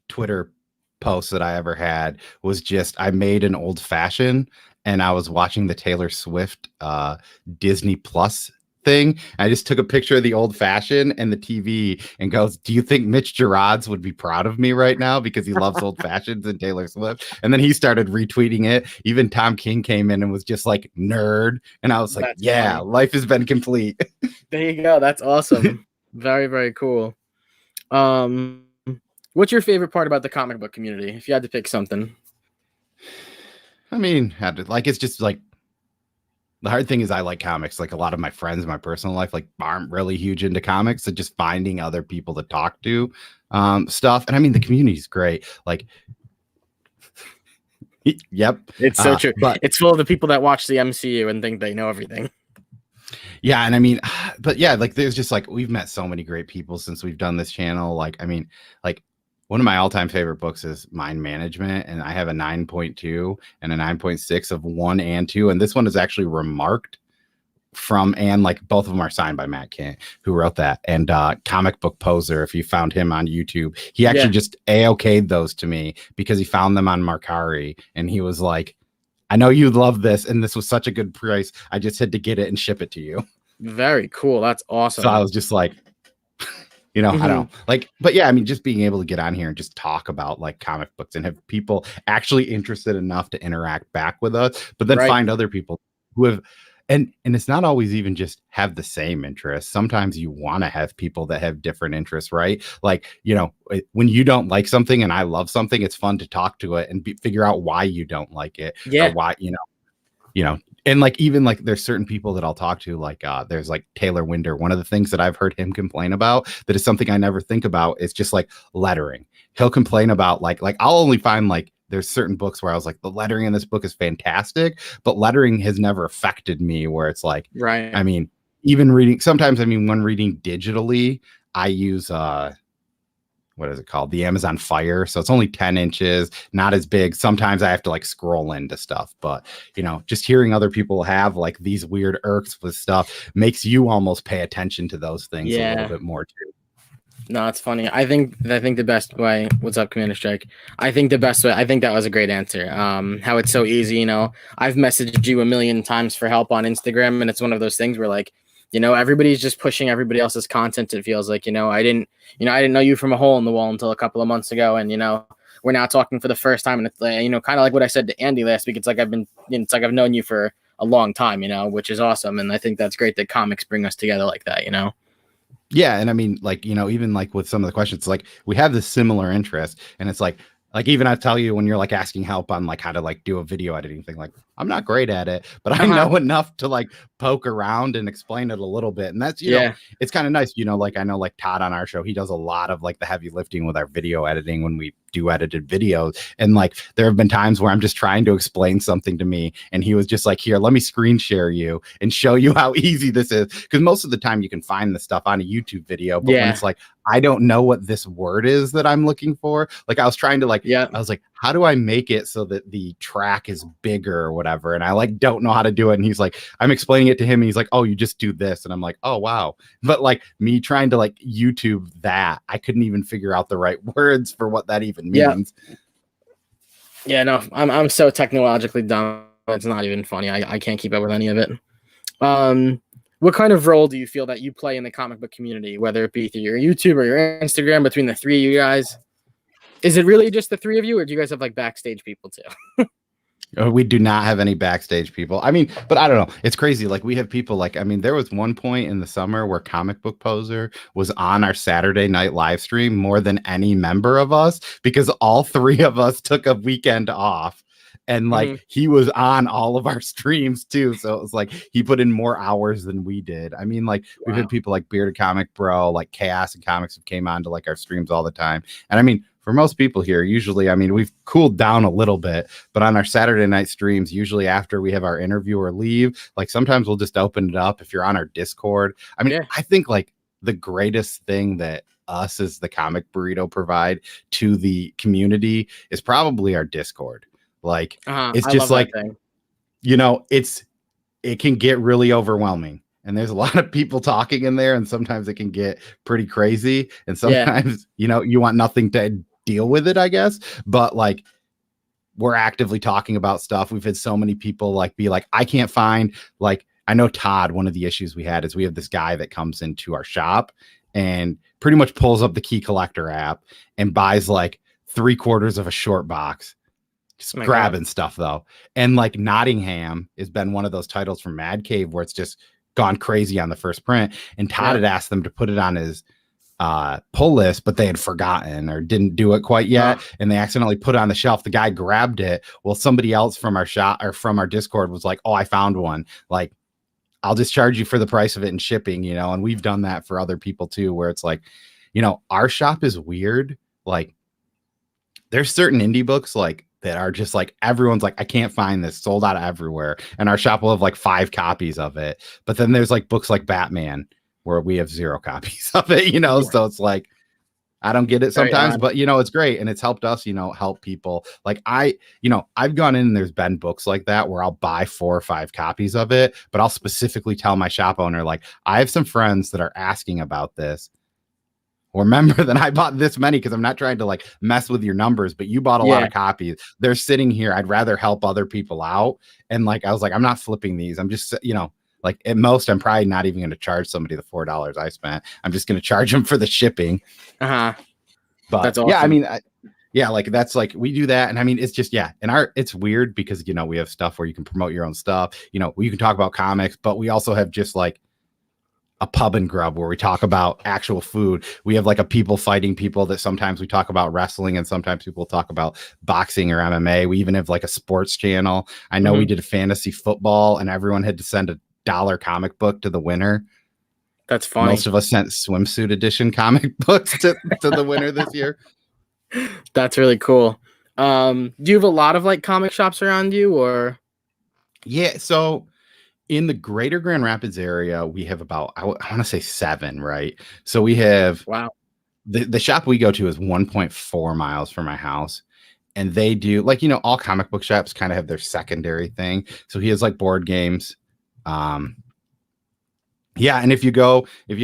Twitter posts that I ever had was just I made an old fashioned and I was watching the Taylor Swift Disney Plus thing. I just took a picture of the old fashioned and the TV and goes, do you think Mitch Gerards would be proud of me right now because he loves old fashions and Taylor Swift? And then he started retweeting it. Even Tom King came in and was just like nerd. And I was like, that's funny. Life has been complete. There you go. That's awesome. Very, very cool. What's your favorite part about the comic book community? If you had to pick something. I mean, it's just like the hard thing is I like comics. Like a lot of my friends in my personal life like aren't really huge into comics. So just finding other people to talk to stuff. And I mean, the community is great. Like, yep. It's so true. But it's full of the people that watch the MCU and think they know everything. Yeah. And I mean, but yeah, like there's just like, we've met so many great people since we've done this channel. Like, I mean, like one of my all-time favorite books is Mind Management, and I have a 9.2 and a 9.6 of 1 and 2. And this one is actually remarked from, and like both of them are signed by Matt Kent, who wrote that. And Comic Book Poser, if you found him on YouTube, he actually just A-okayed those to me because he found them on Mercari. And he was like, I know you'd love this, and this was such a good price. I just had to get it and ship it to you. Very cool. That's So I awesome. was just like, you know, I don't know, like, but yeah, I mean, just being able to get on here and just talk about like comic books and have people actually interested enough to interact back with us, but then Right. find other people who have, and it's not always even just have the same interests. Sometimes you want to have people that have different interests, right? Like, you know, when you don't like something and I love something, it's fun to talk to it and figure out why you don't like it or Yeah. why, you know, and like even like there's certain people that I'll talk to, like there's like Taylor Winder. One of the things that I've heard him complain about that is something I never think about is just like lettering. He'll complain about like I'll only find like there's certain books where I was like, the lettering in this book is fantastic, but lettering has never affected me where it's like, Right. I mean, even reading sometimes, I mean, when reading digitally, I use what is it called? The Amazon Fire. So it's only 10 inches, not as big. Sometimes I have to like scroll into stuff, but you know, just hearing other people have like these weird irks with stuff makes you almost pay attention to those things a little Yeah. bit more too. No, it's funny. I think the best way. What's up, Commander Strike? I think the best way. I think that was a great answer. How it's so easy. I've messaged you a million times for help on Instagram, and it's one of those things where like, everybody's just pushing everybody else's content. It feels like, I didn't know you from a hole in the wall until a couple of months ago, and we're now talking for the first time, and it's like, kind of like what I said to Andy last week. It's like I've known you for a long time, which is awesome, and I think that's great that comics bring us together like that. Yeah, and I mean, like, you know, even like with some of the questions, like we have this similar interest, and it's like even I tell you when you're like asking help on like how to like do a video editing thing, like I'm not great at it, but I know enough to like poke around and explain it a little bit. And that's, Yeah. it's kind of nice, like I know like Todd on our show, he does a lot of like the heavy lifting with our video editing when we do edited videos. And like there have been times where I'm just trying to explain something to me, and he was just like, here, let me screen share you and show you how easy this is. Because most of the time you can find the stuff on a YouTube video, but when it's like, I don't know what this word is that I'm looking for. Like I was trying to like, I was like, how do I make it so that the track is bigger or whatever? And I like don't know how to do it. And he's like, I'm explaining it to him. And he's like, oh, you just do this. And I'm like, oh, wow. But like me trying to like YouTube that, I couldn't even figure out the right words for what that even means. Yeah, no, I'm so technologically dumb. It's not even funny. I can't keep up with any of it. What kind of role do you feel that you play in the comic book community, whether it be through your YouTube or your Instagram, between the three of you guys? Is it really just the three of you, or do you guys have like backstage people too? We do not have any backstage people. I mean, but I don't know. It's crazy. Like we have people like, I mean, there was one point in the summer where Comic Book Poser was on our Saturday night live stream more than any member of us, because all three of us took a weekend off. And like he was on all of our streams too. So it was like he put in more hours than we did. I mean, like we've had people like Bearded Comic Bro, like Chaos and Comics have came on to like our streams all the time. And I mean, for most people here, usually, I mean, we've cooled down a little bit, but on our Saturday night streams, usually after we have our interviewer leave, like sometimes we'll just open it up if you're on our Discord. I mean, I think like the greatest thing that us as the Comic Burrito provide to the community is probably our Discord. Like it's just like, it can get really overwhelming, and there's a lot of people talking in there, and sometimes it can get pretty crazy, and sometimes you want nothing to deal with it, I guess. But like we're actively talking about stuff. We've had so many people like be like, I can't find, like, I know Todd, one of the issues we had is we have this guy that comes into our shop and pretty much pulls up the Key Collector app and buys like 3/4 of a short box. Just grabbing stuff though. And like Nottingham has been one of those titles from Mad Cave where it's just gone crazy on the first print. And Todd had asked them to put it on his pull list, but they had forgotten or didn't do it quite yet. And they accidentally put it on the shelf. The guy grabbed it. Well, somebody else from our shop or from our Discord was like, oh, I found one. Like, I'll just charge you for the price of it and shipping, and we've done that for other people too, where it's like, our shop is weird. Like there's certain indie books like that are just like, everyone's like, I can't find this, sold out everywhere. And our shop will have like 5 copies of it. But then there's like books like Batman where we have 0 copies of it, so it's like, I don't get it sometimes, but it's great. And it's helped us, help people. Like I've gone in and there's been books like that where I'll buy 4 or 5 copies of it, but I'll specifically tell my shop owner, like, I have some friends that are asking about this. Remember that I bought this many, because I'm not trying to like mess with your numbers, but you bought a lot of copies. They're sitting here. I'd rather help other people out. And like, I was like, I'm not flipping these. I'm just, Like at most, I'm probably not even going to charge somebody the $4 I spent. I'm just going to charge them for the shipping. Uh-huh. But That's awesome. yeah, I mean, yeah, like that's like we do that. And I mean, it's just, yeah. And it's weird because, you know, we have stuff where you can promote your own stuff, you know, you can talk about comics, but we also have just like a pub and grub where we talk about actual food. We have like a people fighting people that sometimes we talk about wrestling and sometimes people talk about boxing or MMA. We even have like a sports channel. I know we did a fantasy football and everyone had to send $1 comic book to the winner. That's funny. Most of us sent swimsuit edition comic books to the winner this year. That's really cool. Do you have a lot of like comic shops around you or? Yeah. So in the greater Grand Rapids area, we have about, I want to say 7, right? So we have, wow, the shop we go to is 1.4 miles from my house. And they do like, you know, all comic book shops kind of have their secondary thing. So he has like board games. Yeah. And if you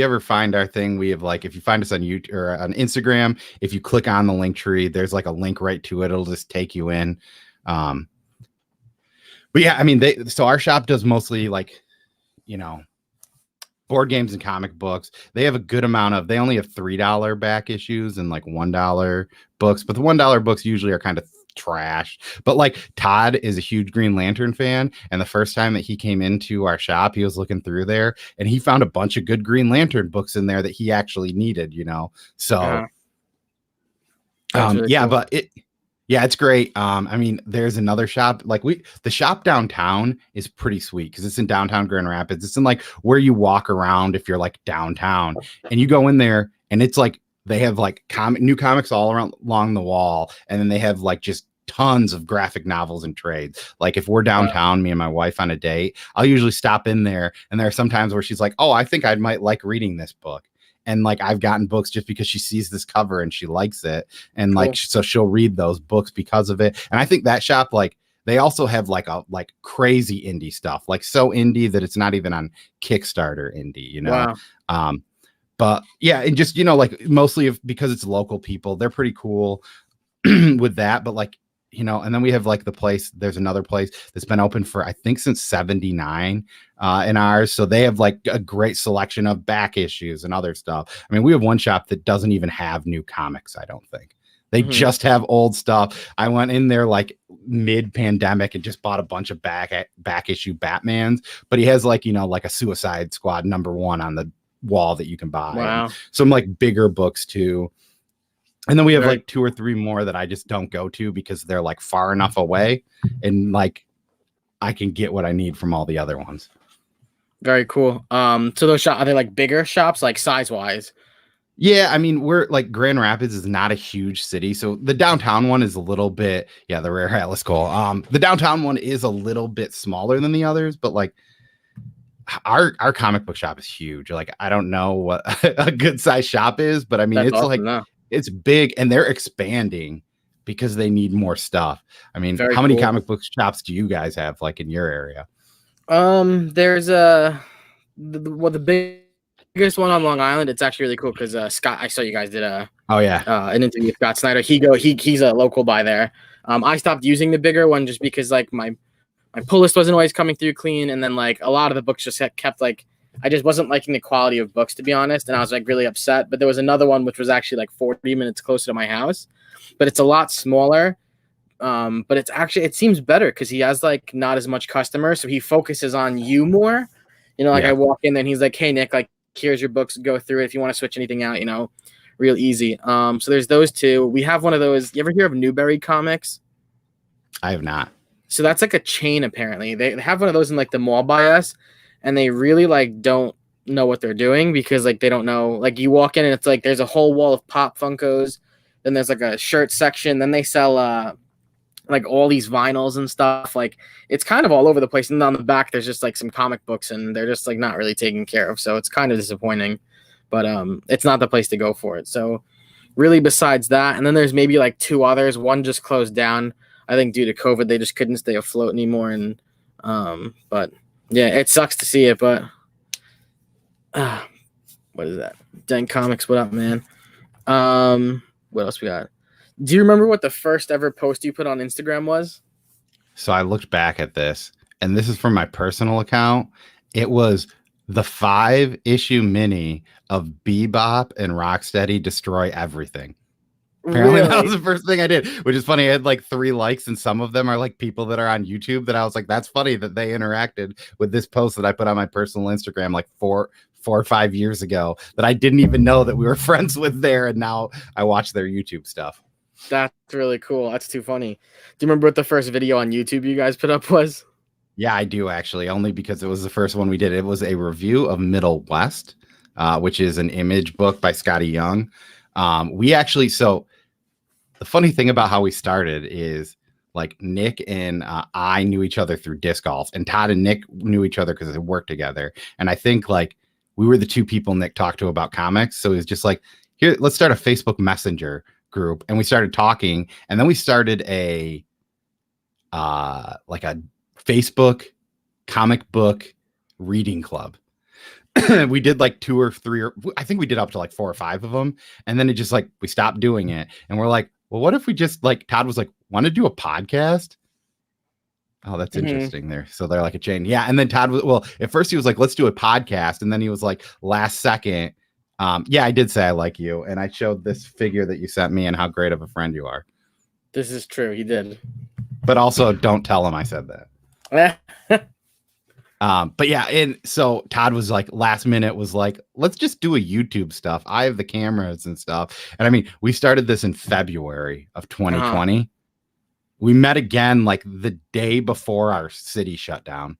ever find our thing, we have like, if you find us on YouTube or on Instagram, if you click on the link tree, there's like a link right to it. It'll just take you in. But yeah, I mean, so our shop does mostly like, you know, board games and comic books. They have a good amount of, they only have $3 back issues and like $1 books, but the $1 books usually are kind of trash. But like Todd is a huge Green Lantern fan. And the first time that he came into our shop, he was looking through there and he found a bunch of good Green Lantern books in there that he actually needed, you know? So, really yeah, cool. But yeah, it's great. I mean, there's another shop like the shop downtown is pretty sweet because it's in downtown Grand Rapids. It's in like where you walk around if you're like downtown and you go in there and it's like they have like new comics all along the wall. And then they have like just tons of graphic novels and trades. Like if we're downtown, me and my wife on a date, I'll usually stop in there. And there are some times where she's like, oh, I think I might like reading this book. And like I've gotten books just because she sees this cover and she likes it. And like, so she'll read those books because of it. And I think that shop, like they also have like crazy indie stuff, like so indie that it's not even on Kickstarter indie, you know? Wow. But yeah, and just, you know, like mostly because it's local people, they're pretty cool with that. But like, you know, and then we have like there's another place that's been open for, I think since 79 in ours. So they have like a great selection of back issues and other stuff. I mean, we have one shop that doesn't even have new comics. I don't think they just have old stuff. I went in there like mid pandemic and just bought a bunch of back issue Batmans, but he has like, you know, like a Suicide Squad #1 on the wall that you can buy. Wow. Some like bigger books too. And then we have like 2 or 3 more that I just don't go to because they're like far enough away and like I can get what I need from all the other ones. Very cool. So those shops, are they like bigger shops, like size wise? Yeah, I mean, we're like Grand Rapids is not a huge city. So the downtown one is a little bit, yeah, the Rare Atlas Cole. The downtown one is a little bit smaller than the others, but like our comic book shop is huge. Like I don't know what a good size shop is, but I mean, it's awesome, like it's big and they're expanding because they need more stuff. I mean, how many comic book shops do you guys have like in your area? There's the biggest one on Long Island. It's actually really cool because Scott, I saw you guys did an interview with Scott Snyder. He's a local by there. I stopped using the bigger one just because like my pull list wasn't always coming through clean, and then like a lot of the books just kept like I just wasn't liking the quality of books, to be honest, and I was like really upset. But there was another one which was actually like 40 minutes closer to my house, but it's a lot smaller. But it seems better because he has like not as much customers, so he focuses on you more. You know, like I walk in and he's like, "Hey Nick, like here's your books, go through it. If you want to switch anything out, you know, real easy." So there's those two. We have one of those. You ever hear of Newberry Comics? I have not. So that's like a chain apparently. They have one of those in like the mall by us, and they really like don't know what they're doing because like they don't know. Like you walk in and it's like there's a whole wall of Pop Funkos, then there's like a shirt section, then they sell like all these vinyls and stuff. Like it's kind of all over the place. And on the back there's just like some comic books and they're just like not really taken care of. So it's kind of disappointing. But it's not the place to go for it. So really besides that, and then there's maybe like 2 others. One just closed down. I think due to COVID, they just couldn't stay afloat anymore. And but yeah, it sucks to see it, but what is that? Dang Comics, what up, man? What else we got? Do you remember what the first ever post you put on Instagram was? So I looked back at this, and this is from my personal account, It was the 5-issue mini of Bebop and Rocksteady Destroy Everything. Apparently that was Really? the first thing I did, which is funny. I had like 3 likes, and some of them are like people that are on YouTube that I was like, that's funny that they interacted with this post that I put on my personal Instagram like four or 5 years ago that I didn't even know that we were friends with there. And now I watch their YouTube stuff. That's really cool. That's too funny. Do you remember what the first video on YouTube you guys put up was? Yeah, I do actually, only because it was the first one we did. It was a review of Middle West, which is an image book by Scotty Young. We actually, so the funny thing about how we started is like Nick and I knew each other through disc golf, and Todd and Nick knew each other because they worked together. And I think like we were the 2 people Nick talked to about comics. So it was just like, here, let's start a Facebook Messenger group. And we started talking, and then we started a like a Facebook comic book reading club. We did like 2 or 3, or I think we did up to like 4 or 5 of them. And then it just like, we stopped doing it. And we're like, well, what if we just like, Todd was like, want to do a podcast? Oh, that's interesting there. So they're like a chain. Yeah. And then Todd was, well, at first he was like, let's do a podcast. And then he was like, last second, yeah, I did say I like you. And I showed this figure that you sent me and how great of a friend you are. This is true. He did. But also don't tell him I said that. But yeah, and so Todd was like, last minute was like, let's just do a YouTube stuff. I have the cameras and stuff. And I mean, we started this in February of 2020. We met again like the day before our city shut down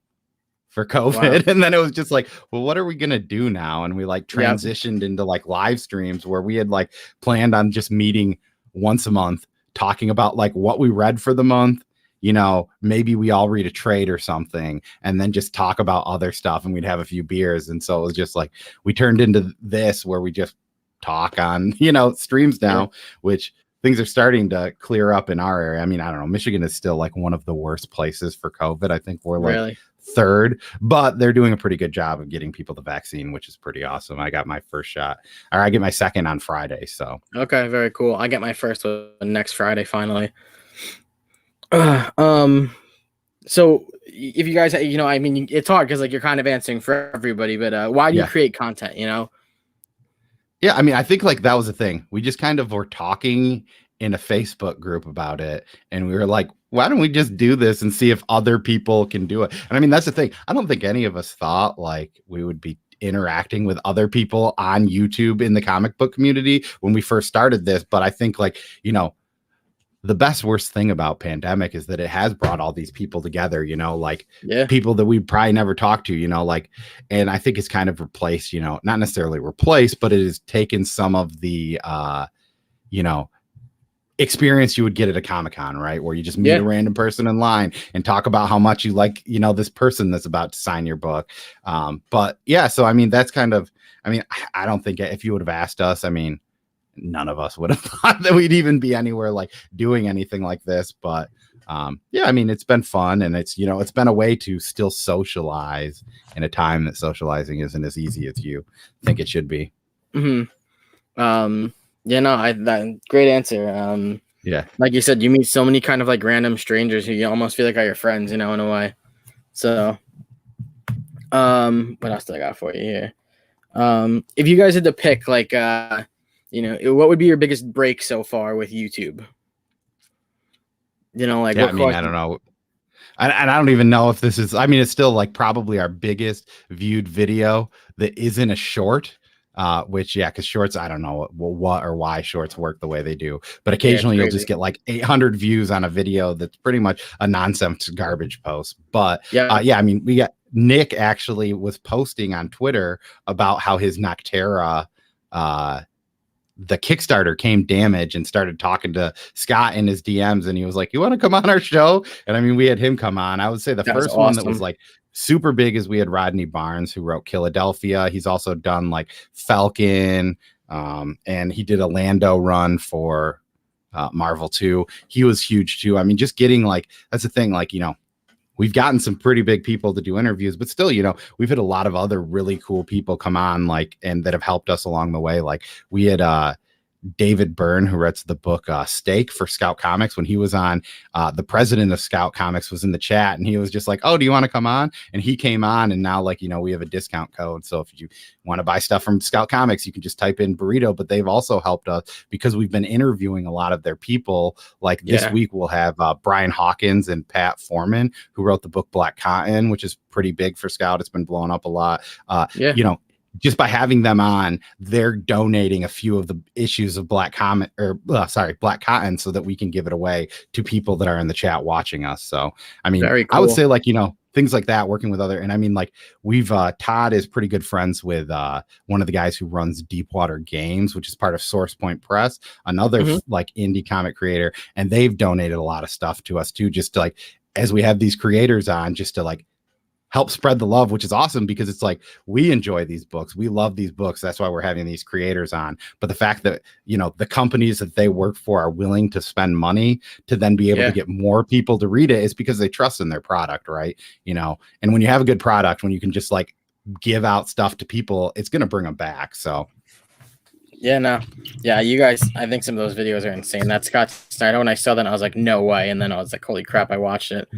for COVID. Wow. And then it was just like, well, what are we going to do now? And we like transitioned into like live streams where we had like planned on just meeting once a month, talking about like what we read for the month. You know, maybe we all read a trade or something and then just talk about other stuff, and we'd have a few beers. And so it was just like, we turned into this where we just talk on, you know, streams now, which things are starting to clear up in our area. I mean, I don't know. Michigan is still like one of the worst places for COVID. I think we're like 3rd, but they're doing a pretty good job of getting people the vaccine, which is pretty awesome. I got my first shot, or I get my second on Friday. So, okay, very cool. I get my first next Friday, finally. So if you guys, you know, I mean, it's hard because like you're kind of answering for everybody, but why do you create content, you know? Yeah, I mean, I think like that was the thing. We just kind of were talking in a Facebook group about it, and we were like, why don't we just do this and see if other people can do it? And I mean, that's the thing. I don't think any of us thought like we would be interacting with other people on YouTube in the comic book community when we first started this. But I think like, you know, the worst thing about pandemic is that it has brought all these people together, you know, like people that we probably never talked to, you know, like, and I think it's kind of replaced, you know, not necessarily replaced, but it has taken some of the, you know, experience you would get at a Comic-Con, right? Where you just meet a random person in line and talk about how much you like, you know, this person that's about to sign your book. But yeah, so I mean, that's kind of, I mean, I don't think if you would have asked us, I mean, none of us would have thought that we'd even be anywhere like doing anything like this. But yeah, I mean, it's been fun, and it's, you know, it's been a way to still socialize in a time that socializing isn't as easy as you think it should be. Yeah, no, that great answer. Yeah, like you said, you meet so many kind of like random strangers who you almost feel like are your friends, you know, in a way. So what else do I got for you here? If you guys had to pick like you know, what would be your biggest break so far with YouTube? You know, like, I mean, I don't know. And I don't even know if this is, I mean, it's still like probably our biggest viewed video that isn't a short, which, yeah, because shorts, I don't know what or why shorts work the way they do. But occasionally you'll just get like 800 views on a video that's pretty much a nonsense garbage post. But yeah, I mean, we got Nick actually was posting on Twitter about how his Noctera, the Kickstarter came damaged, and started talking to Scott in his DMs, and he was like, you want to come on our show? And I mean, we had him come on. I would say the first one that was like super big is we had Rodney Barnes, who wrote Philadelphia. He's also done like Falcon, and he did a Lando run for Marvel too. He was huge too. I mean, just getting like, that's the thing, like, you know, we've gotten some pretty big people to do interviews, but still, you know, we've had a lot of other really cool people come on, like, and that have helped us along the way. Like we had David Byrne, who writes the book Stake for Scout Comics, when he was on, the president of Scout Comics was in the chat, and he was just like, oh, do you want to come on? And he came on, and now, like, we have a discount code. So if you want to buy stuff from Scout Comics, you can just type in Burrito. But they've also helped us because we've been interviewing a lot of their people. Like this week, we'll have Brian Hawkins and Pat Foreman, who wrote the book Black Cotton, which is pretty big for Scout. It's been blowing up a lot. Just by having them on, they're donating a few of the issues of Black Cotton so that we can give it away to people that are in the chat watching us. So, I mean, very cool. I would say, like, things like that, working with other, and I mean, like, we've, Todd is pretty good friends with one of the guys who runs Deepwater Games, which is part of Source Point Press, another like indie comic creator. And they've donated a lot of stuff to us too, just to, like, as we have these creators on, just to, like, help spread the love, which is awesome, because it's like, we enjoy these books. We love these books. That's why we're having these creators on. But the fact that, the companies that they work for are willing to spend money to then be able to get more people to read it is because they trust in their product, right? And when you have a good product, when you can just, like, give out stuff to people, it's going to bring them back. So. Yeah, you guys, I think some of those videos are insane. That Scott Snyder, when I saw that, I was like, no way. And then I was like, holy crap, I watched it.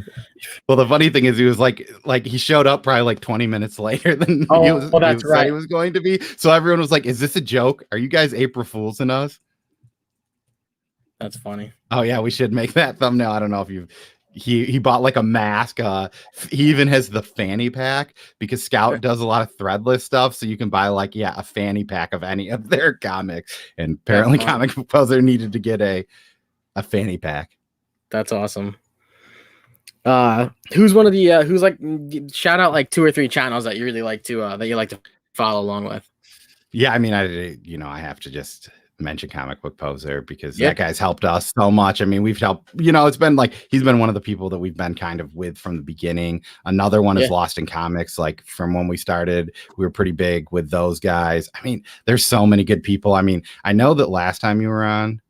Well, the funny thing is, he was like he showed up probably like 20 minutes later than he said he was going to be. So everyone was like, is this a joke? Are you guys April Fools in us? That's funny. Oh yeah, we should make that thumbnail. I don't know if you've he bought like a mask. He even has the fanny pack, because Scout does a lot of threadless stuff, so you can buy, like, a fanny pack of any of their comics. And apparently Comic Book Poser needed to get a fanny pack. That's awesome. Who's one of the who's, like, shout out like 2 or 3 channels that you really like to that you like to follow along with? Yeah, I mean, I have to just mention Comic Book Poser, because that guy's helped us so much. I mean, we've helped, it's been like, he's been one of the people that we've been kind of with from the beginning. Another one is Lost in Comics. Like, from when we started, we were pretty big with those guys. I mean, there's so many good people. I mean, I know that last time you were on,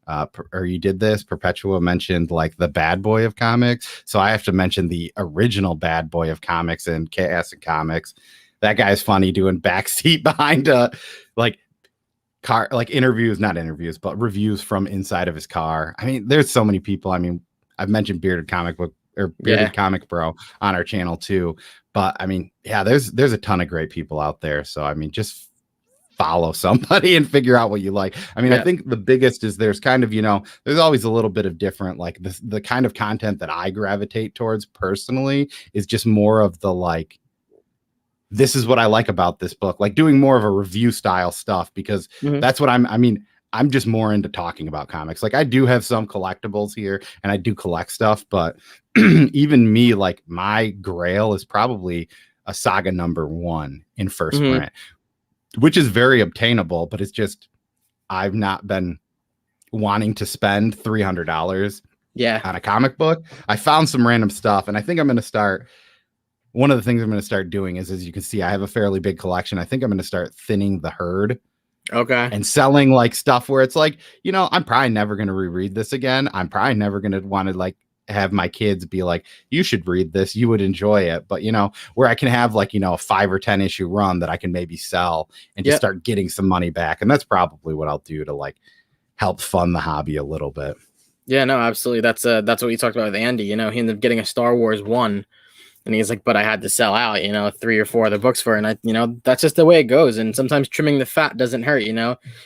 or you did this, Perpetua mentioned, like, the bad boy of comics. So I have to mention the original bad boy of comics and Chaos and Comics. That guy's funny, doing backseat behind like, car, like, not interviews, but reviews from inside of his car. I mean, there's so many people. I mean, I've mentioned Bearded Comic Bro on our channel too. But I mean, there's a ton of great people out there. So I mean, just follow somebody and figure out what you like. I mean, I think the biggest is there's kind of, there's always a little bit of different, like, the kind of content that I gravitate towards personally is just more of the, like, this is what I like about this book, like, doing more of a review style stuff, because that's what I'm just more into talking about comics. Like, I do have some collectibles here and I do collect stuff, but even me, like, my grail is probably a Saga #1 in first print, which is very obtainable, but it's just, I've not been wanting to spend $300 on a comic book. I found some random stuff, and I think I'm going to start. One of the things I'm going to start doing is, as you can see, I have a fairly big collection. I think I'm going to start thinning the herd. Okay. And selling, like, stuff where it's like, I'm probably never going to reread this again. I'm probably never going to want to, like, have my kids be like, you should read this, you would enjoy it. But, where I can have, like, a 5 or 10 issue run that I can maybe sell and just start getting some money back. And that's probably what I'll do to, like, help fund the hobby a little bit. Yeah, no, absolutely. That's what you talked about with Andy. He ended up getting a Star Wars 1. And he's like, but I had to sell out, 3 or 4 other books for it. And that's just the way it goes. And sometimes trimming the fat doesn't hurt,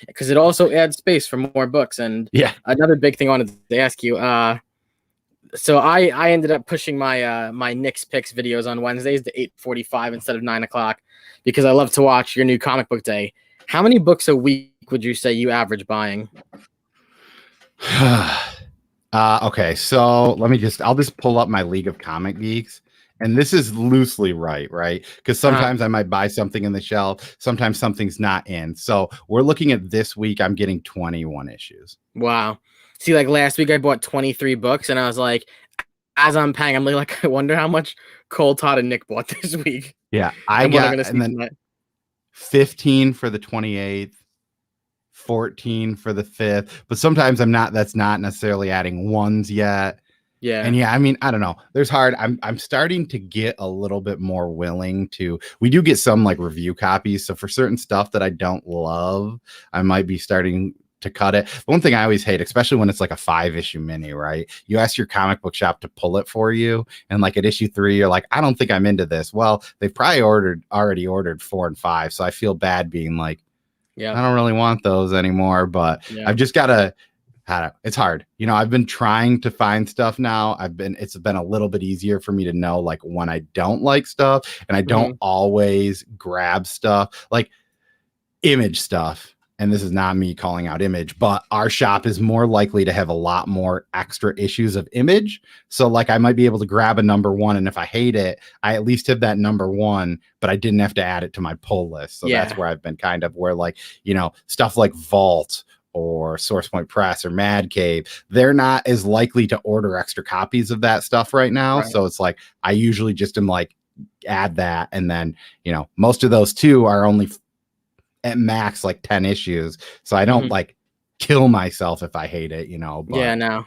because it also adds space for more books. And another big thing I wanted to ask you. So I ended up pushing my my Knicks picks videos on Wednesdays to 8:45 instead of 9 o'clock, because I love to watch your new comic book day. How many books a week would you say you average buying? Okay, so I'll just pull up my League of Comic Geeks. And this is loosely right? Because sometimes I might buy something in the shelf. Sometimes something's not in. So we're looking at this week, I'm getting 21 issues. Wow. See, like, last week I bought 23 books, and I was like, as I'm paying, I'm like, I wonder how much Cole, Todd, and Nick bought this week. Yeah, I got, and then 15 for the 28th, 14 for the 5th. But sometimes that's not necessarily adding ones yet. Yeah. And I mean, I don't know. I'm starting to get a little bit more willing to. We do get some, like, review copies. So for certain stuff that I don't love, I might be starting to cut it. The one thing I always hate, especially when it's like a 5-issue mini, right? You ask your comic book shop to pull it for you, and like at issue 3, you're like, I don't think I'm into this. Well, they've probably already ordered 4 and 5, so I feel bad being like, Yeah. I don't really want those anymore, but I've just got to. It's hard. I've been trying to find stuff now. It's been a little bit easier for me to know like when I don't like stuff, and I don't always grab stuff like Image stuff. And this is not me calling out Image, but our shop is more likely to have a lot more extra issues of Image. So like I might be able to grab a number 1, and if I hate it, I at least have that number 1, but I didn't have to add it to my pull list. So that's where I've been kind of where like, stuff like Vault or Source Point Press or Mad Cave, they're not as likely to order extra copies of that stuff right now. Right. So it's like, I usually just am like, add that. And then, most of those too are only at max like 10 issues. So I don't like kill myself if I hate it, but yeah, no.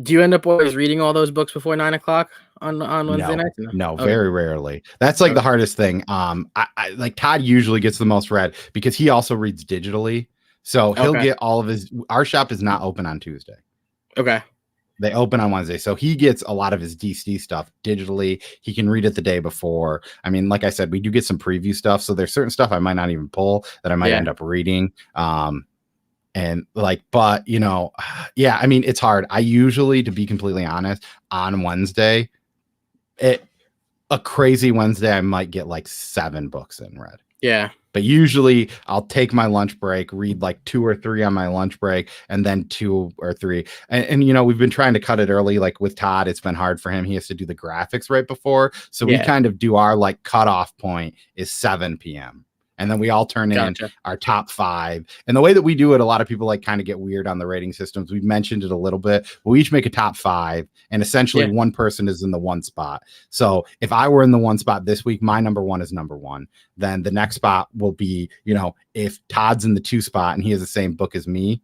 Do you end up always reading all those books before 9 o'clock on Wednesday night? No, very rarely. That's like the hardest thing. I like Todd usually gets the most read because he also reads digitally. So he'll get all of our shop is not open on Tuesday. Okay. They open on Wednesday. So he gets a lot of his DC stuff digitally. He can read it the day before. I mean, like I said, we do get some preview stuff. So there's certain stuff I might not even pull that I might end up reading. And like, but I mean, it's hard. I usually, to be completely honest, on Wednesday, a crazy Wednesday, I might get like 7 books in read. Yeah. But usually I'll take my lunch break, read like 2 or 3 on my lunch break, and then 2 or 3. And we've been trying to cut it early. Like with Todd, it's been hard for him. He has to do the graphics right before. So we kind of do our like cutoff point is 7 p.m. And then we all turn in our top 5. And the way that we do it, a lot of people like kind of get weird on the rating systems. We've mentioned it a little bit. We each make a top 5, and essentially one person is in the 1 spot. So if I were in the 1 spot this week, my number 1 is number 1. Then the next spot will be, if Todd's in the 2 spot and he has the same book as me,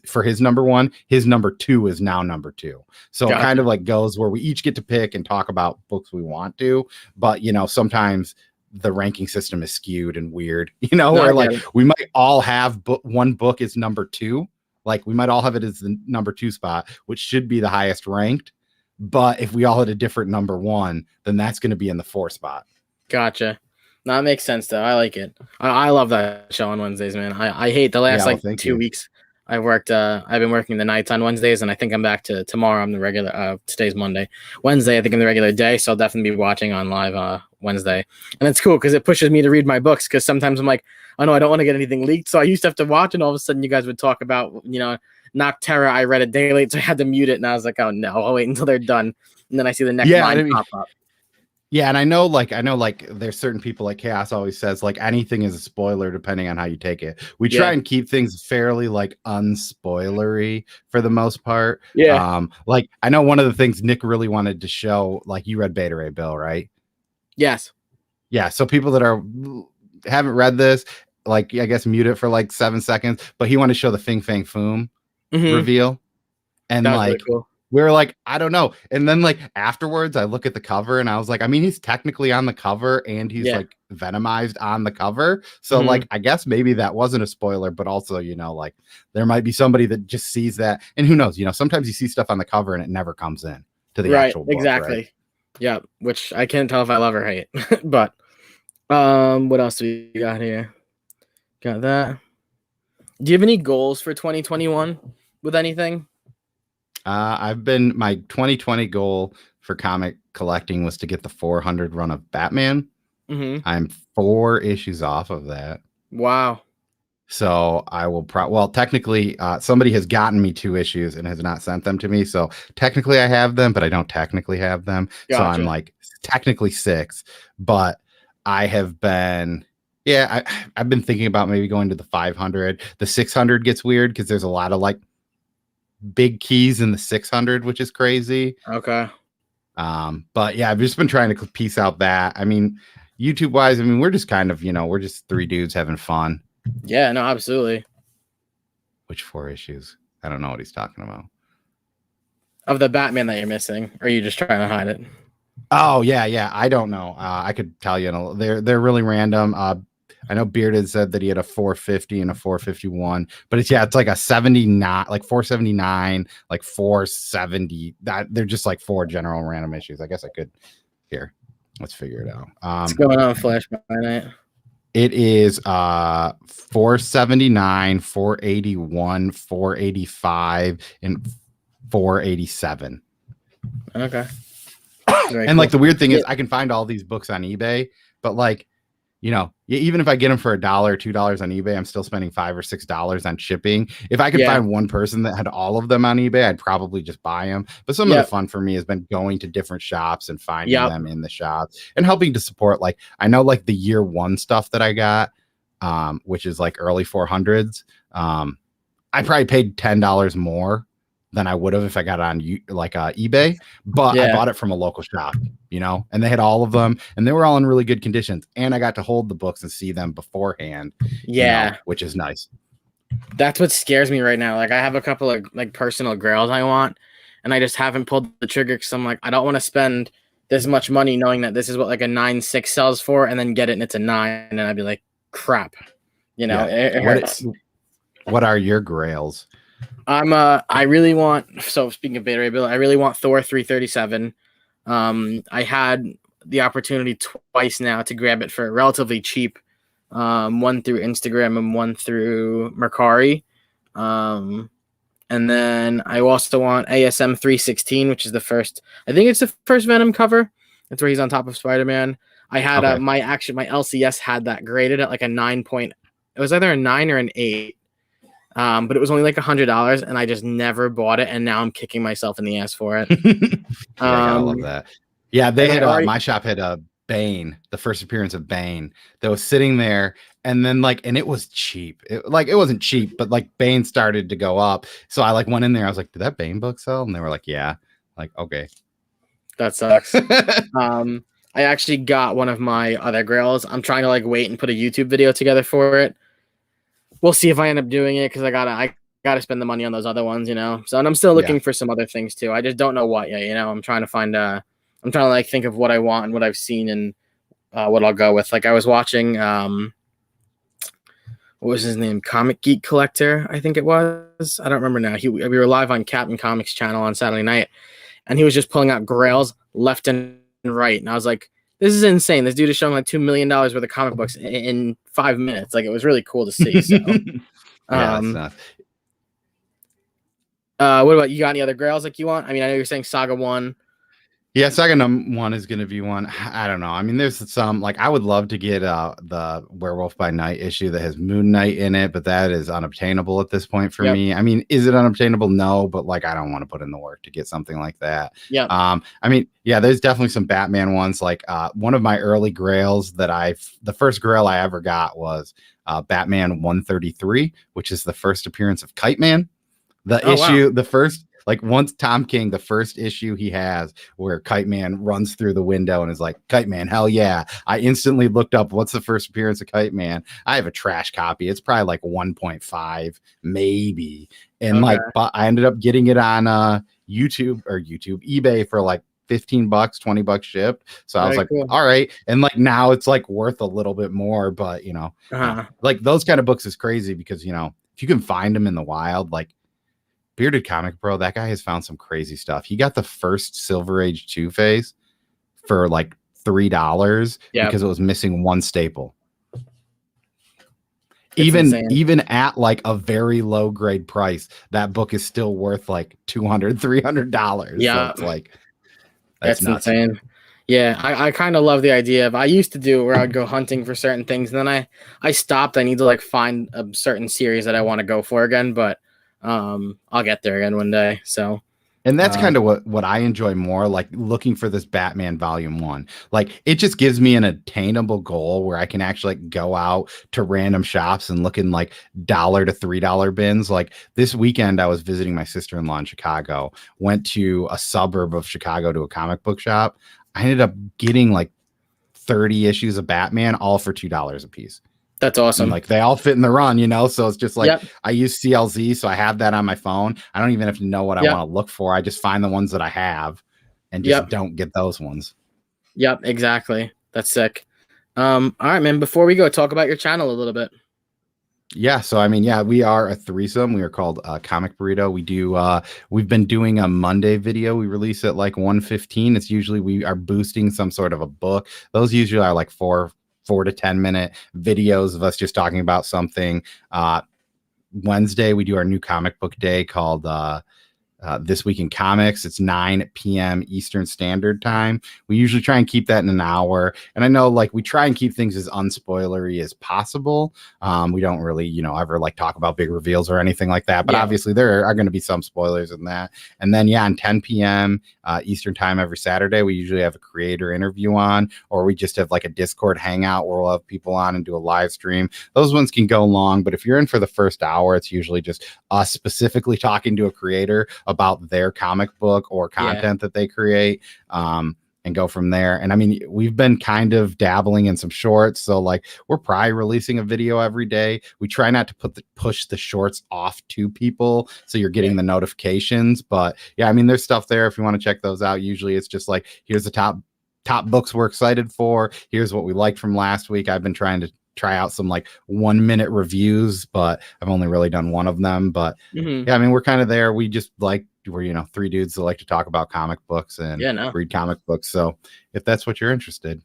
for his number 1, his number 2 is now number 2. So it kind of like goes where we each get to pick and talk about books we want to, but sometimes the ranking system is skewed and weird, where like we might all have one book is number 2. Like we might all have it as the number 2 spot, which should be the highest ranked. But if we all had a different number 1, then that's going to be in the 4 spot. Gotcha. No, that makes sense though. I like it. I love that show on Wednesdays, man. I hate the last 2 weeks. I've been working the nights on Wednesdays, and I think I'm back to tomorrow. I'm the regular, today's Monday. Wednesday, I think I'm the regular day. So I'll definitely be watching on live, Wednesday. And it's cool because it pushes me to read my books. Cause sometimes I'm like, oh no, I don't want to get anything leaked. So I used to have to watch, and all of a sudden you guys would talk about, Nocterra. I read it day late, so I had to mute it. And I was like, oh no, I'll wait until they're done. And then I see the next line pop up. Yeah, and I know there's certain people like Chaos always says like anything is a spoiler depending on how you take it. We try and keep things fairly like unspoilery for the most part. Yeah. Like I know one of the things Nick really wanted to show, like you read Beta Ray Bill, right? Yes. Yeah. So people that haven't read this, like I guess mute it for like 7 seconds, but he wanted to show the Fing Fang Foom reveal. And like really cool. We were like, I don't know. And then like afterwards, I look at the cover and I was like, I mean, he's technically on the cover and he's like venomized on the cover. So like, I guess maybe that wasn't a spoiler, but also, like there might be somebody that just sees that. And who knows, sometimes you see stuff on the cover and it never comes in to the actual book. Exactly. Right? Yeah. Which I can't tell if I love or hate, but what else do we got here? Got that. Do you have any goals for 2021 with anything? My 2020 goal for comic collecting was to get the 400 run of Batman. I'm 4 issues off of that. Wow. So I will technically somebody has gotten me 2 issues and has not sent them to me. So technically I have them, but I don't technically have them. Gotcha. So I'm like technically 6, but I have been, I've been thinking about maybe going to the 500. The 600 gets weird because there's a lot of like big keys in the 600, which is crazy. Okay. But yeah, I've just been trying to piece out that. I mean, YouTube wise, I mean, we're just kind of, we're just 3 dudes having fun. Yeah, no, absolutely. Which 4 issues? I don't know what he's talking about. Of the Batman that you're missing, or are you just trying to hide it? Oh yeah. I don't know. I could tell you. They're really random. I know Bearded said that he had a 450 and a 451, but it's like a 79, like 479, like 470. That they're just like 4 general random issues. I guess I could here. Let's figure it out. What's going on, Flash by Night? It is 479, 481, 485, and 487. Okay. And like the weird thing is I can find all these books on eBay, but like, you know, even if I get them for $1 or $2 on eBay, I'm still spending $5 or $6 on shipping. If I could find one person that had all of them on eBay, I'd probably just buy them. But some of the fun for me has been going to different shops and finding them in the shops and helping to support. Like, I know like the year 1 stuff that I got, which is like early 400s. I probably paid $10 more than I would have if I got it on eBay, but I bought it from a local shop, you know, and they had all of them and they were all in really good conditions. And I got to hold the books and see them beforehand. You know, which is nice. That's what scares me right now. Like I have a couple of like personal grails I want, and I just haven't pulled the trigger because I'm like, I don't want to spend this much money knowing that this is what like a 9.6 sells for, and then get it and it's a 9, and I'd be like, crap. You know, it hurts. What are your grails? I really want, so speaking of beta ray bill, I really want Thor 337. I had the opportunity twice now to grab it for relatively cheap. One through Instagram and one through Mercari. And then I also want ASM 316, which is the first, I think it's the first Venom cover. That's where he's on top of Spider-Man. I had my LCS had that graded at like a 9 point. It was either a 9 or an 8. But it was only like $100, and I just never bought it, and now I'm kicking myself in the ass for it. I love that. Yeah, they had my shop had a Bane, the first appearance of Bane, that was sitting there, and then like, and it was cheap. It wasn't cheap, but like Bane started to go up, so I like went in there. I was like, "Did that Bane book sell?" And they were like, "Yeah." Like, okay, that sucks. I actually got one of my other grails. I'm trying to like wait and put a YouTube video together for it. We'll see if I end up doing it because I gotta spend the money on those other ones, you know. So, and I'm still looking for some other things too. I just don't know what yet, you know. I'm trying to find I'm trying to like think of what I want and what I've seen and what I'll go with. Like I was watching what was his name? Comic Geek Collector, I think it was. I don't remember now. We were live on Captain Comics channel on Saturday night, and he was just pulling out grails left and right. And I was like, this is insane. This dude is showing like $2 million worth of comic books in 5 minutes. Like it was really cool to see. So, that's nuts. What about you? Got any other grails like you want? I mean, I know you're saying Saga 1. Yeah, Saga 1 is going to be one. I don't know. I mean, there's some like I would love to get the Werewolf by Night issue that has Moon Knight in it, but that is unobtainable at this point for me. I mean, is it unobtainable? No, but like I don't want to put in the work to get something like that. Yeah. I mean, yeah, there's definitely some Batman ones. Like one of my early grails that the first grail I ever got was Batman 133, which is the first appearance of Kite Man. The first. Like once Tom King, the first issue he has where Kite Man runs through the window and is like, Kite Man, hell yeah. I instantly looked up what's the first appearance of Kite Man. I have a trash copy. It's probably like 1.5, maybe. And but I ended up getting it on eBay for like $15, $20 shipped. So I was like, all right. And like now it's like worth a little bit more, but you know, like those kind of books is crazy because, you know, if you can find them in the wild, like Bearded Comic Bro, that guy has found some crazy stuff. He got the first Silver Age Two-Face for like $3 because it was missing one staple. Even at like a very low grade price, that book is still worth like $200, $300. Yeah, so it's like that's insane. Yeah, I kind of love the idea of I used to do where I'd go hunting for certain things, and then I stopped. I need to like find a certain series that I want to go for again, but I'll get there again one day. So, and that's kind of what I enjoy more, like looking for this Batman Volume 1. Like it just gives me an attainable goal where I can actually like go out to random shops and look in like $1 to $3 bins. Like this weekend, I was visiting my sister-in-law in Chicago, went to a suburb of Chicago to a comic book shop. I ended up getting like 30 issues of Batman, all for $2 a piece. That's awesome. And like they all fit in the run, you know? So it's just like, I use CLZ. So I have that on my phone. I don't even have to know what I want to look for. I just find the ones that I have and just don't get those ones. Yep, exactly. That's sick. All right, man. Before we go, talk about your channel a little bit. Yeah, so I mean, yeah, we are a threesome. We are called Comic Burrito. We've been doing a Monday video. We release at like 1:15. It's usually we are boosting some sort of a book. Those usually are like four to 10 minute videos of us just talking about something. Wednesday we do our new comic book day called This Week in Comics. It's 9 p.m. Eastern Standard Time. We usually try and keep that in an hour. And I know like we try and keep things as unspoilery as possible. We don't really, ever like talk about big reveals or anything like that. But obviously there are going to be some spoilers in that. And then, on 10 p.m. Eastern Time every Saturday, we usually have a creator interview on, or we just have like a Discord hangout where we'll have people on and do a live stream. Those ones can go long, but if you're in for the first hour, it's usually just us specifically talking to a creator about their comic book or content that they create, and go from there. And I mean, we've been kind of dabbling in some shorts, so like we're probably releasing a video every day. We try not to push the shorts off to people, so you're getting the notifications. But I mean, there's stuff there if you want to check those out. Usually it's just like, here's the top books we're excited for, here's what we liked from last week. I've been trying to try out some like 1-minute reviews, but I've only really done one of them. But I mean, we're kind of there. We just like, we're three dudes that like to talk about comic books and read comic books. So if that's what you're interested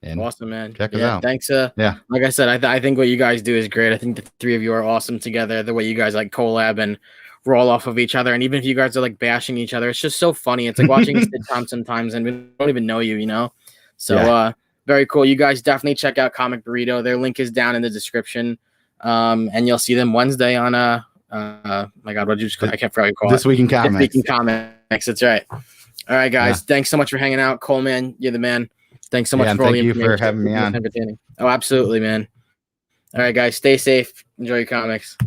in, awesome, man. Check us out. Thanks. Like I said, I think what you guys do is great. I think the three of you are awesome together. The way you guys like collab and roll off of each other, and even if you guys are like bashing each other, it's just so funny. It's like watching a sitcom sometimes, and we don't even know you. So very cool. You guys definitely check out Comic Burrito. Their link is down in the description, and you'll see them Wednesday on my God, what did you just call? I can't forget what you call This Week in Comics. This Week in Comics. That's right. All right, guys. Thanks so much for hanging out, Coleman. You're the man. Thanks so much for all the information. Thank you for having me on. Oh, absolutely, man. All right, guys. Stay safe. Enjoy your comics.